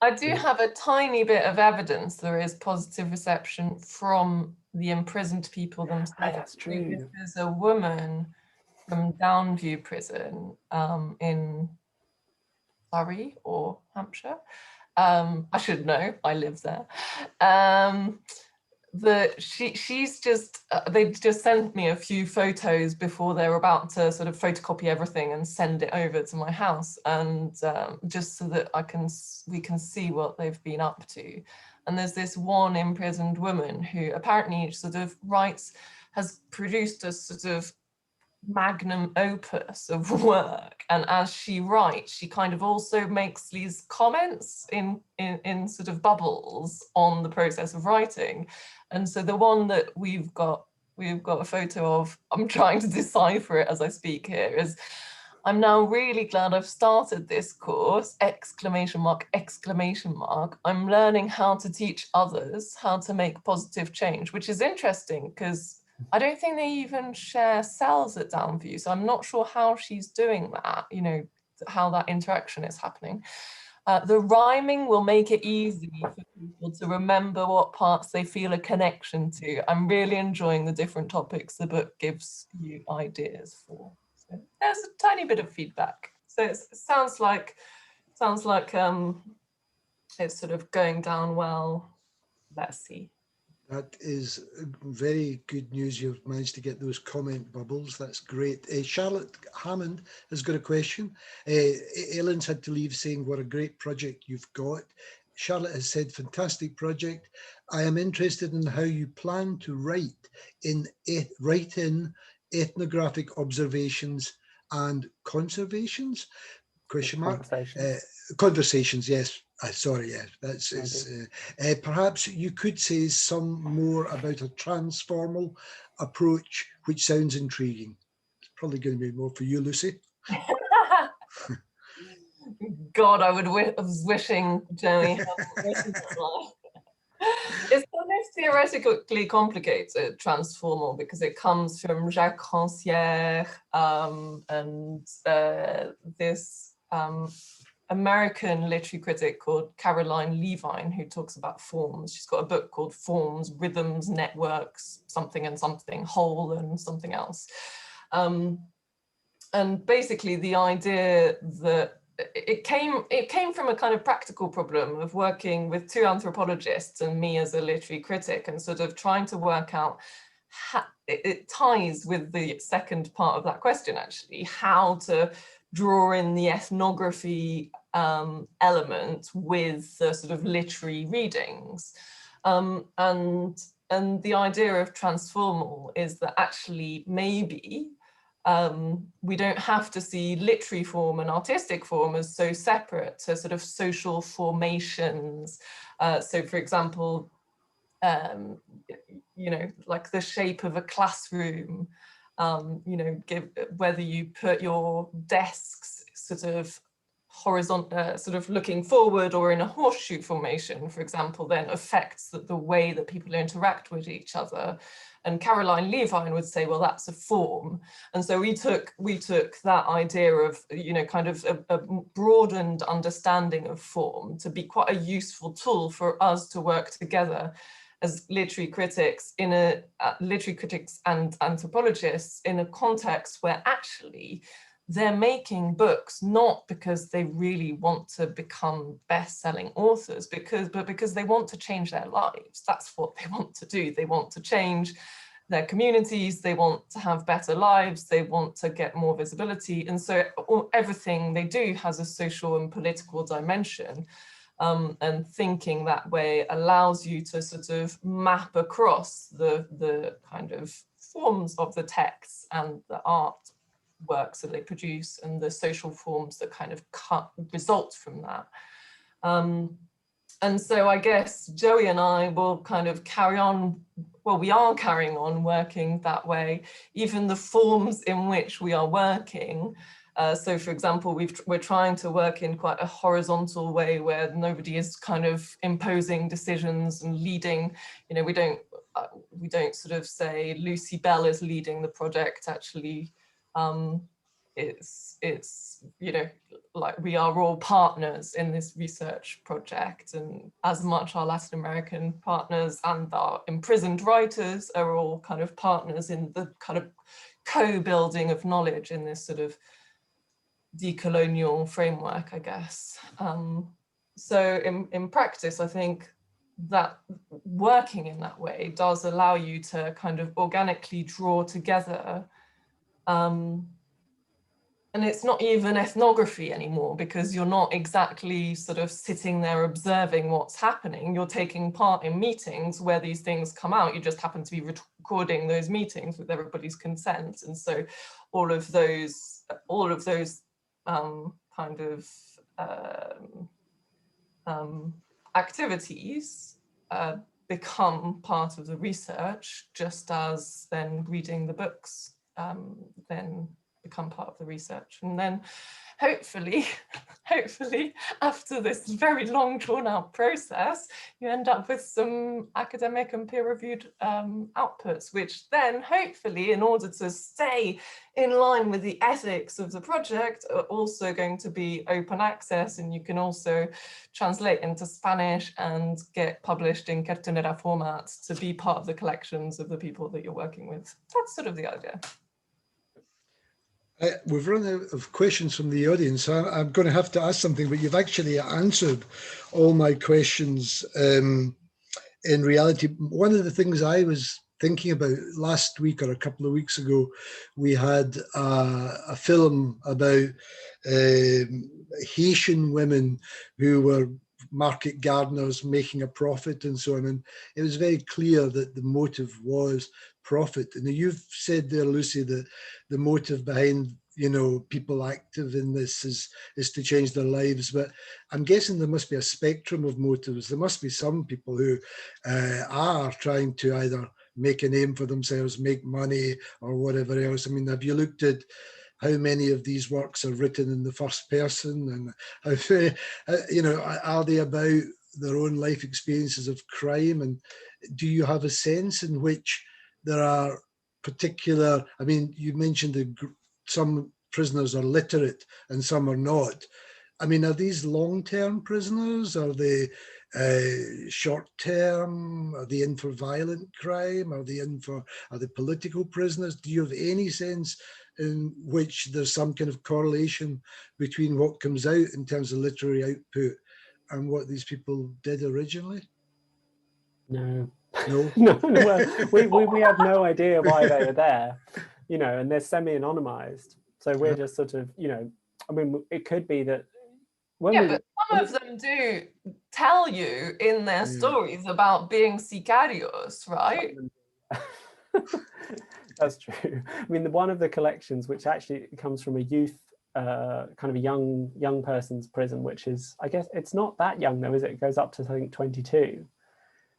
I do have a tiny bit of evidence there is positive reception from the imprisoned people themselves. Oh, that's true. There's a woman from Downview prison in Surrey or Hampshire. I should know, I live there. She's just, they just sent me a few photos before they're about to sort of photocopy everything and send it over to my house, and just so that we can see what they've been up to. And there's this one imprisoned woman who apparently sort of has produced a sort of magnum opus of work, and as she writes, she kind of also makes these comments in sort of bubbles on the process of writing. And so the one that we've got a photo of, I'm trying to decipher it as I speak here, is, I'm now really glad I've started this course, ! I'm learning how to teach others how to make positive change, which is interesting because I don't think they even share cells at Downview, so I'm not sure how she's doing that, you know, how that interaction is happening. The rhyming will make it easy for people to remember what parts they feel a connection to. I'm really enjoying the different topics the book gives you ideas for. So there's a tiny bit of feedback. So it sounds like it's sort of going down well. Let's see. That is very good news. You've managed to get those comment bubbles. That's great. Charlotte Hammond has got a question. Ellen's had to leave saying what a great project you've got. Charlotte has said, fantastic project. I am interested in how you plan to write in ethnographic observations and conservations? Question mark. Conversations, yes. Sorry, yeah, that's perhaps you could say some more about a transformal approach, which sounds intriguing. It's probably going to be more for you, Lucy. God, I was wishing Joey had written that line. It's kind of theoretically complicated, transformal, because it comes from Jacques Rancière and this American literary critic called Caroline Levine, who talks about forms. She's got a book called Forms, Rhythms, Networks, something and something, Whole and something else. And basically the idea that it came from a kind of practical problem of working with two anthropologists and me as a literary critic, and sort of trying to work out how, it ties with the second part of that question, actually, how to draw in the ethnography element with the sort of literary readings. And the idea of transformal is that actually maybe we don't have to see literary form and artistic form as so separate to sort of social formations. So for example, you know, like the shape of a classroom, you know, whether you put your desks sort of horizontal, sort of looking forward or in a horseshoe formation, for example, then affects the way that people interact with each other. And Caroline Levine would say, well, that's a form. And so we took that idea of, you know, kind of a broadened understanding of form to be quite a useful tool for us to work together as literary critics literary critics and anthropologists in a context where actually they're making books not because they really want to become best-selling authors, but because they want to change their lives. That's what they want to do. They want to change their communities, they want to have better lives, they want to get more visibility. And so everything they do has a social and political dimension. And thinking that way allows you to sort of map across the kind of forms of the texts and the art works that they produce and the social forms that kind of result from that. And so I guess Joey and I will kind of carry on, well, we are carrying on working that way, even the forms in which we are working. So for example, we're trying to work in quite a horizontal way where nobody is kind of imposing decisions and leading, you know, we don't sort of say Lucy Bell is leading the project. Actually, it's, you know, like we are all partners in this research project, and as much our Latin American partners and our imprisoned writers are all kind of partners in the kind of co-building of knowledge in this sort of decolonial framework, I guess. So in practice, I think that working in that way does allow you to kind of organically draw together. And it's not even ethnography anymore, because you're not exactly sort of sitting there observing what's happening. You're taking part in meetings where these things come out. You just happen to be recording those meetings with everybody's consent. And so all of those kind of activities become part of the research, just as then reading the books then become part of the research. And then hopefully after this very long drawn out process, you end up with some academic and peer-reviewed outputs, which then hopefully, in order to stay in line with the ethics of the project, are also going to be open access, and you can also translate into Spanish and get published in CARTONERA formats to be part of the collections of the people that you're working with. That's sort of the idea. We've run out of questions from the audience, so I'm going to have to ask something, but you've actually answered all my questions in reality, one of the things I was thinking about last week or a couple of weeks ago, we had a film about Haitian women who were market gardeners making a profit and so on. And it was very clear that the motive was profit. And you've said there, Lucy, that the motive behind, you know, people active in this is to change their lives. But I'm guessing there must be a spectrum of motives. There must be some people who are trying to either make a name for themselves, make money, or whatever else. I mean, have you looked at how many of these works are written in the first person, and how, you know, are they about their own life experiences of crime? And do you have a sense in which there are particular, I mean, you mentioned that some prisoners are literate and some are not. I mean, are these long-term prisoners? Are they short-term? Are they in for violent crime? Are they political prisoners? Do you have any sense in which there's some kind of correlation between what comes out in terms of literary output and what these people did originally? No. No? No, well, we have no idea why they are there, you know, and they're semi-anonymized. So we're just sort of, you know, I mean, it could be that but some of them do tell you in their stories about being sicarios, right? That's true. I mean, one of the collections, which actually comes from a youth, kind of a young person's prison, which is, I guess, it's not that young though, is it? It goes up to, I think, 22.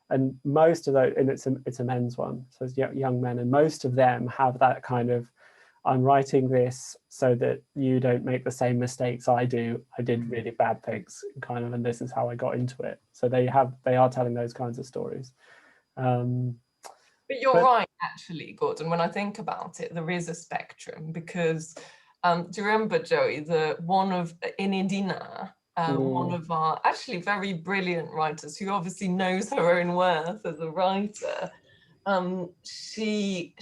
And most of those, and it's a men's one, so it's young men, and most of them have that kind of, I'm writing this so that you don't make the same mistakes I do. I did really bad things, kind of, and this is how I got into it. So they are telling those kinds of stories. But you're right, actually, Gordon. When I think about it, there is a spectrum, because do you remember, Joey, one of Enidina, one of our actually very brilliant writers who obviously knows her own worth as a writer. She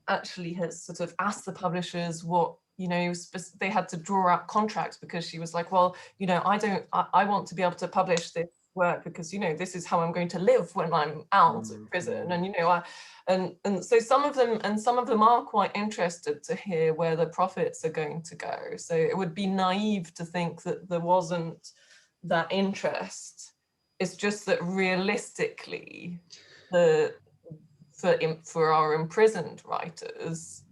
actually has sort of asked the publishers what, you know, they had to draw out contracts, because she was like, well, you know, I want to be able to publish this work because, you know, this is how I'm going to live when I'm out of prison. And, you know, and so some of them are quite interested to hear where the profits are going to go. So it would be naive to think that there wasn't that interest. It's just that realistically, for our imprisoned writers,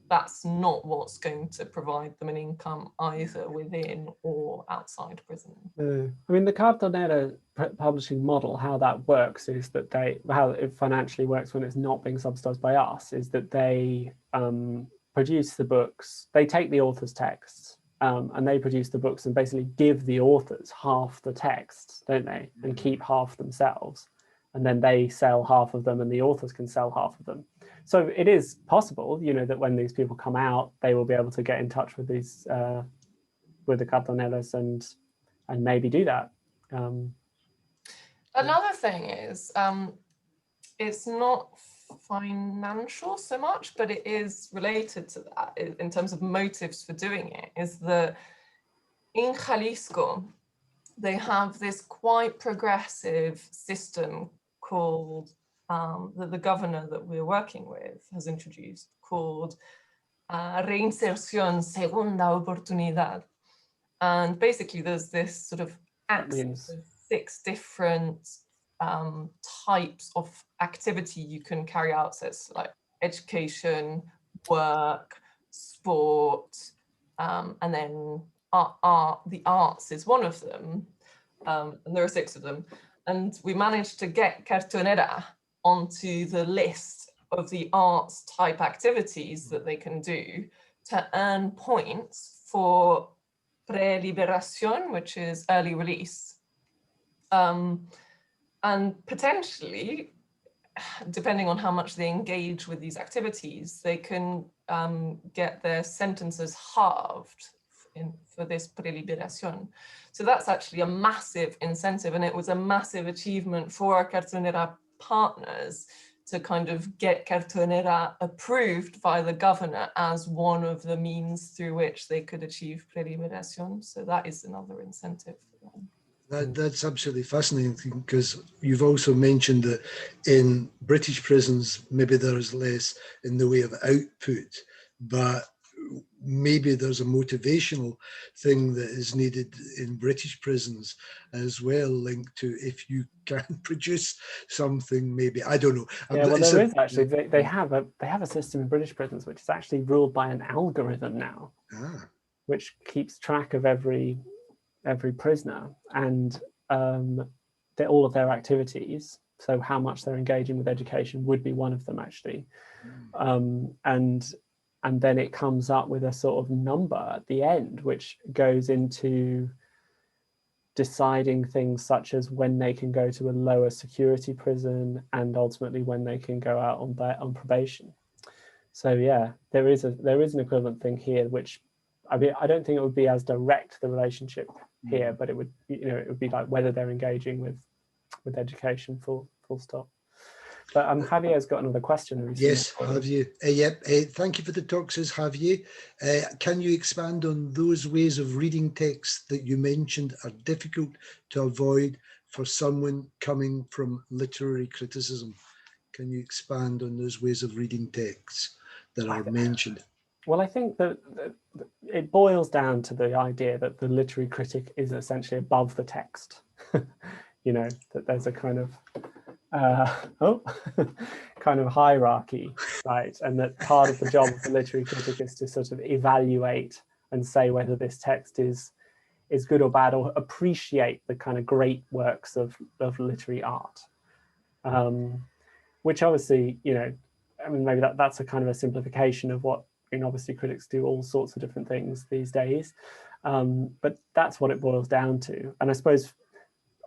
that's not what's going to provide them an income either within or outside prison. I mean, the CARTONERA publishing model, how that works is that how it financially works when it's not being subsidized by us, is that they produce the books, they take the author's texts, and they produce the books and basically give the authors half the text, don't they? And keep half themselves. And then they sell half of them and the authors can sell half of them. So it is possible, you know, that when these people come out, they will be able to get in touch with these, with the cartoneras and maybe do that. Another thing is, it's not financial so much, but it is related to that in terms of motives for doing it, is that in Jalisco, they have this quite progressive system called, that the governor that we're working with has introduced, called reinserción segunda oportunidad. And basically there's this sort of axis of 6 different types of activity you can carry out. So it's like education, work, sport, and then the arts is one of them. And there are 6 of them. And we managed to get CARTONERA onto the list of the arts type activities that they can do to earn points for preliberación, which is early release. And potentially, depending on how much they engage with these activities, they can get their sentences halved for this preliberación. So that's actually a massive incentive, and it was a massive achievement for our CARTONERA partners to kind of get CARTONERA approved by the governor as one of the means through which they could achieve preliberación. So that is another incentive for them. That's absolutely fascinating, because you've also mentioned that in British prisons, maybe there's less in the way of output, but maybe there's a motivational thing that is needed in British prisons as well, linked to if you can produce something, maybe, I don't know. Yeah, well, there is actually, they have a system in British prisons which is actually ruled by an algorithm now, which keeps track of every prisoner and all of their activities. So how much they're engaging with education would be one of them, actually. And then it comes up with a sort of number at the end, which goes into deciding things such as when they can go to a lower security prison and ultimately when they can go out on probation. So yeah, there is an equivalent thing here, which I mean, I don't think it would be as direct, the relationship here, but it would, it would be like whether they're engaging with education, full stop. But Javier's got another question. Yes, have you? Thank you for the talk, says Javier. Can you expand on those ways of reading text that you mentioned are difficult to avoid for someone coming from literary criticism? Can you expand on those ways of reading texts that are mentioned? Well, I think that it boils down to the idea that the literary critic is essentially above the text. That there's a kind of kind of hierarchy, right? And that part of the job of the literary critic is to sort of evaluate and say whether this text is good or bad, or appreciate the kind of great works of literary art. Which obviously, I mean, maybe that's a kind of a simplification of what, obviously critics do all sorts of different things these days. But that's what it boils down to. And I suppose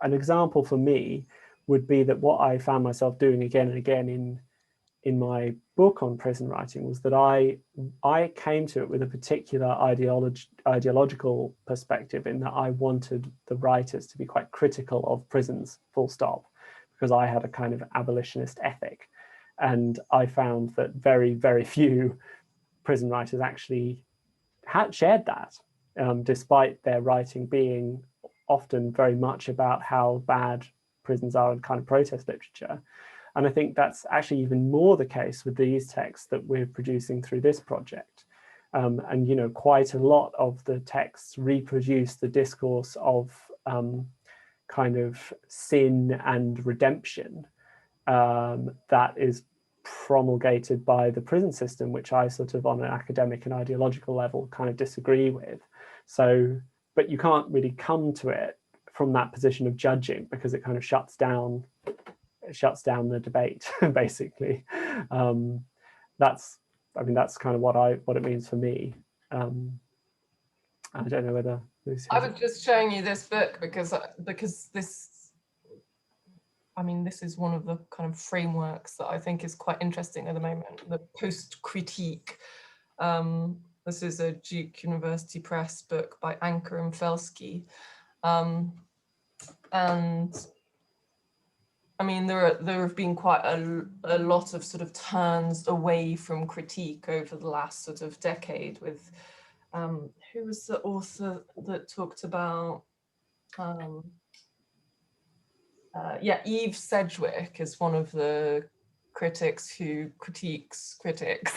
an example for me would be that what I found myself doing again and again in my book on prison writing was that I came to it with a particular ideological perspective, in that I wanted the writers to be quite critical of prisons, full stop, because I had a kind of abolitionist ethic. And I found that very, very few prison writers actually had shared that, despite their writing being often very much about how bad prisons are and kind of protest literature. And I think that's actually even more the case with these texts that we're producing through this project. And quite a lot of the texts reproduce the discourse of kind of sin and redemption that is promulgated by the prison system, which I sort of on an academic and ideological level kind of disagree with. So, but you can't really come to it from that position of judging, because it kind of shuts down the debate, basically. That's kind of what it means for me. I don't know whether Lucy. I was just showing you this book because this, I mean, this is one of the kind of frameworks that I think is quite interesting at the moment, the post-critique. This is a Duke University Press book by Anker and Felsky. And I mean, there have been quite a lot of sort of turns away from critique over the last sort of decade with, who was the author that talked about, Eve Sedgwick is one of the critics who critiques critics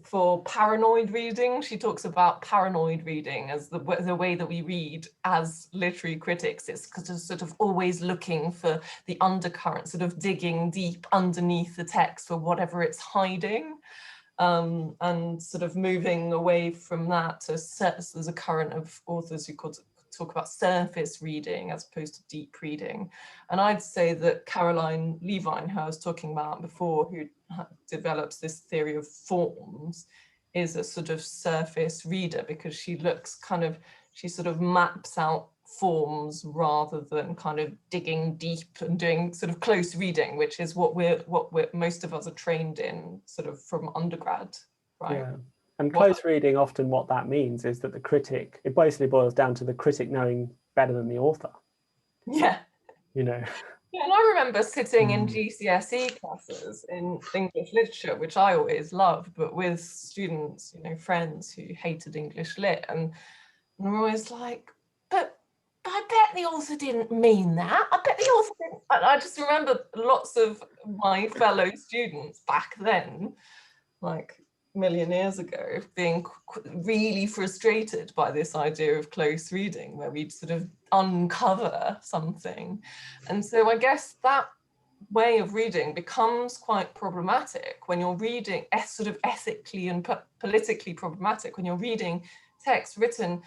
for paranoid reading. She talks about paranoid reading as the way that we read as literary critics. It's sort of always looking for the undercurrent, sort of digging deep underneath the text for whatever it's hiding, and sort of moving away from that to there's a current of authors who talk about surface reading as opposed to deep reading. And I'd say that Caroline Levine, who I was talking about before, who develops this theory of forms, is a sort of surface reader, because she sort of maps out forms rather than kind of digging deep and doing sort of close reading, which is what most of us are trained in sort of from undergrad, right? Yeah. And close reading, often what that means is that the critic, it basically boils down to the critic knowing better than the author. Yeah. Yeah, and I remember sitting in GCSE classes in English literature, which I always loved, but with students, friends who hated English lit, and we're always like, but bet the author didn't mean that. I bet the author didn't. I just remember lots of my fellow students back then, like a million years ago, being really frustrated by this idea of close reading, where we'd sort of uncover something. And so I guess that way of reading becomes quite problematic when you're reading, sort of ethically and politically problematic when you're reading text written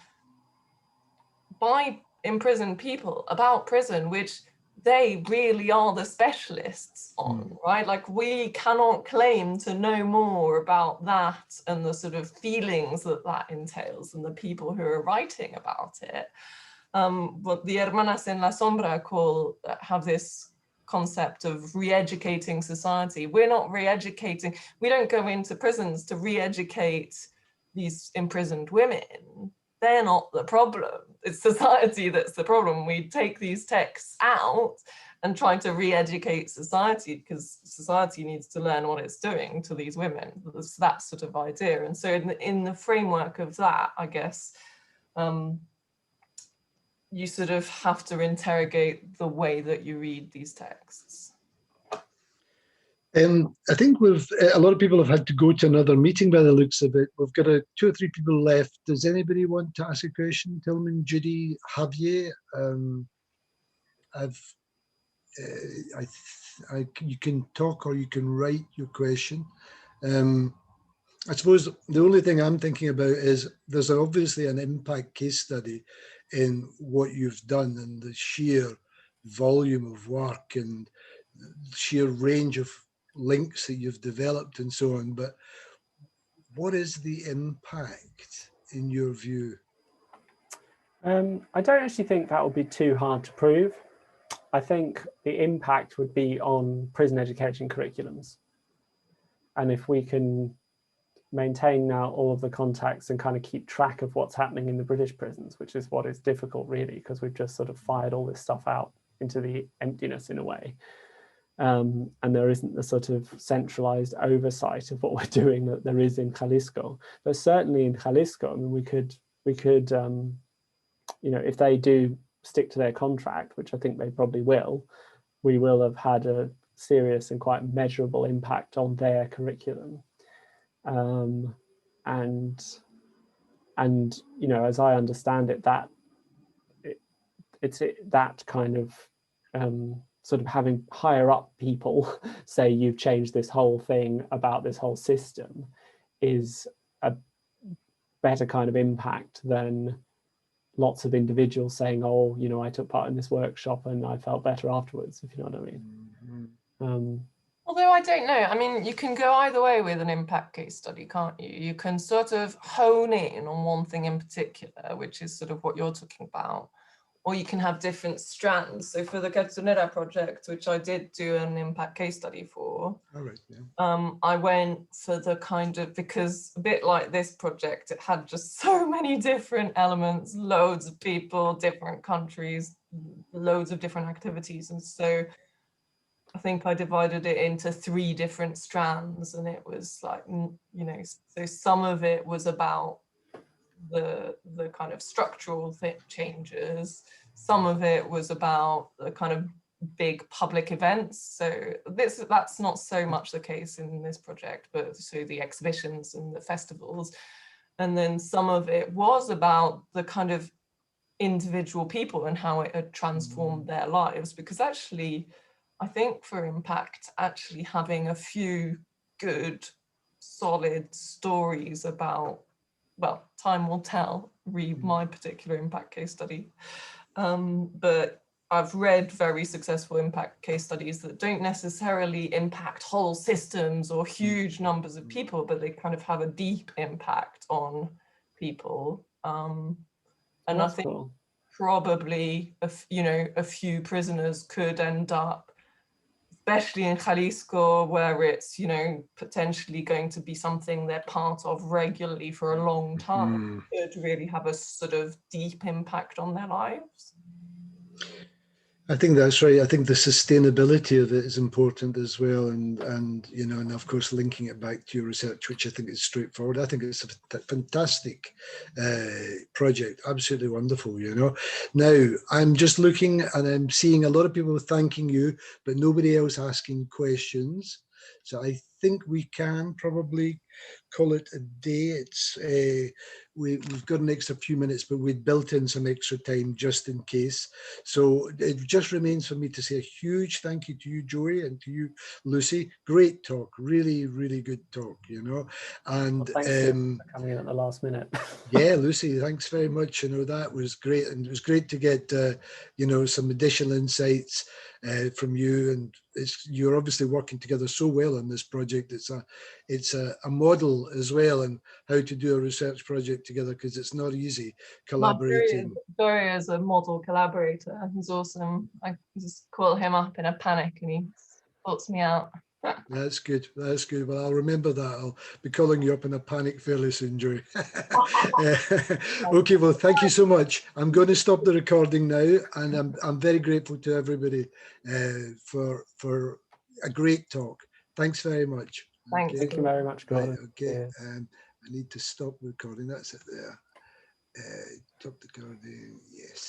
by imprisoned people about prison, which they really are the specialists on, right? Like, we cannot claim to know more about that and the sort of feelings that that entails than the people who are writing about it. What the Hermanas en la Sombra have this concept of re-educating society. We're not re-educating, we don't go into prisons to re-educate these imprisoned women. They're not the problem. It's society that's the problem. We take these texts out and try to re-educate society, because society needs to learn what it's doing to these women. It's that sort of idea. And so in the framework of that, I guess, you sort of have to interrogate the way that you read these texts. I think a lot of people have had to go to another meeting by the looks of it. We've got 2 or 3 people left. Does anybody want to ask a question? Tillman, Judy, Javier? You can talk or you can write your question. I suppose the only thing I'm thinking about is there's obviously an impact case study in what you've done and the sheer volume of work and sheer range of links that you've developed and so on, but what is the impact in your view? I don't actually think that would be too hard to prove. I think the impact would be on prison education curriculums. And if we can maintain now all of the contacts and kind of keep track of what's happening in the British prisons, which is what is difficult really, because we've just sort of fired all this stuff out into the emptiness in a way. And there isn't the sort of centralized oversight of what we're doing that there is in Jalisco. But certainly in Jalisco, I mean, we could, you know, if they do stick to their contract, which I think they probably will, we will have had a serious and quite measurable impact on their curriculum. And you know, as I understand it, it's that kind of sort of having higher up people say you've changed this whole thing about this whole system is a better kind of impact than lots of individuals saying, oh, you know, I took part in this workshop and I felt better afterwards, if you know what I mean. Although I don't know, I mean, you can go either way with an impact case study, can't you? You can sort of hone in on one thing in particular, which is sort of what you're talking about, or you can have different strands. So for the CARTONERA project, which I did do an impact case study for, I went for the kind of, because a bit like this project, it had just so many different elements, loads of people, different countries, loads of different activities. And so I think I divided it into 3 different strands, and it was like, you know, so some of it was about the kind of structural changes. Some of it was about the kind of big public events. So that's not so much the case in this project, but so the exhibitions and the festivals. And then some of it was about the kind of individual people and how it had transformed their lives, because actually, I think for impact, actually having a few good, solid stories about, well, time will tell, read my particular impact case study. But I've read very successful impact case studies that don't necessarily impact whole systems or huge numbers of people, but they kind of have a deep impact on people. And that's, I think, cool. Probably, a few prisoners could end up, especially in Jalisco, where it's, you know, potentially going to be something they're part of regularly for a long time, could really have a sort of deep impact on their lives. I think that's right. I think the sustainability of it is important as well, and you know, and of course linking it back to your research, which I think is straightforward. I think it's a fantastic project, absolutely wonderful. You know, now I'm just looking and I'm seeing a lot of people thanking you, but nobody else asking questions. So I think we can probably call it a day. It's we've got an extra few minutes, but we'd built in some extra time just in case. So it just remains for me to say a huge thank you to you, Joey, and to you, Lucy. Great talk, really, really good talk, you know. And well, thanks for coming in at the last minute. yeah, Lucy, thanks very much. You know, that was great, and it was great to get you know, some additional insights from you. And you're obviously working together so well on this project. It's a model as well, and how to do a research project together, because it's not easy collaborating. Joey is a model collaborator. He's awesome. I just call him up in a panic and he sorts me out. That's good. That's good. Well, I'll remember that. I'll be calling you up in a panic fairly soon, Joey. Okay. Well, thank you so much. I'm going to stop the recording now, and I'm very grateful to everybody for a great talk. Thanks very much. Thanks. Okay. Thank you very much, Gordon. Right, okay. Yes. I need to stop recording. That's it there. Stop the recording. Yes.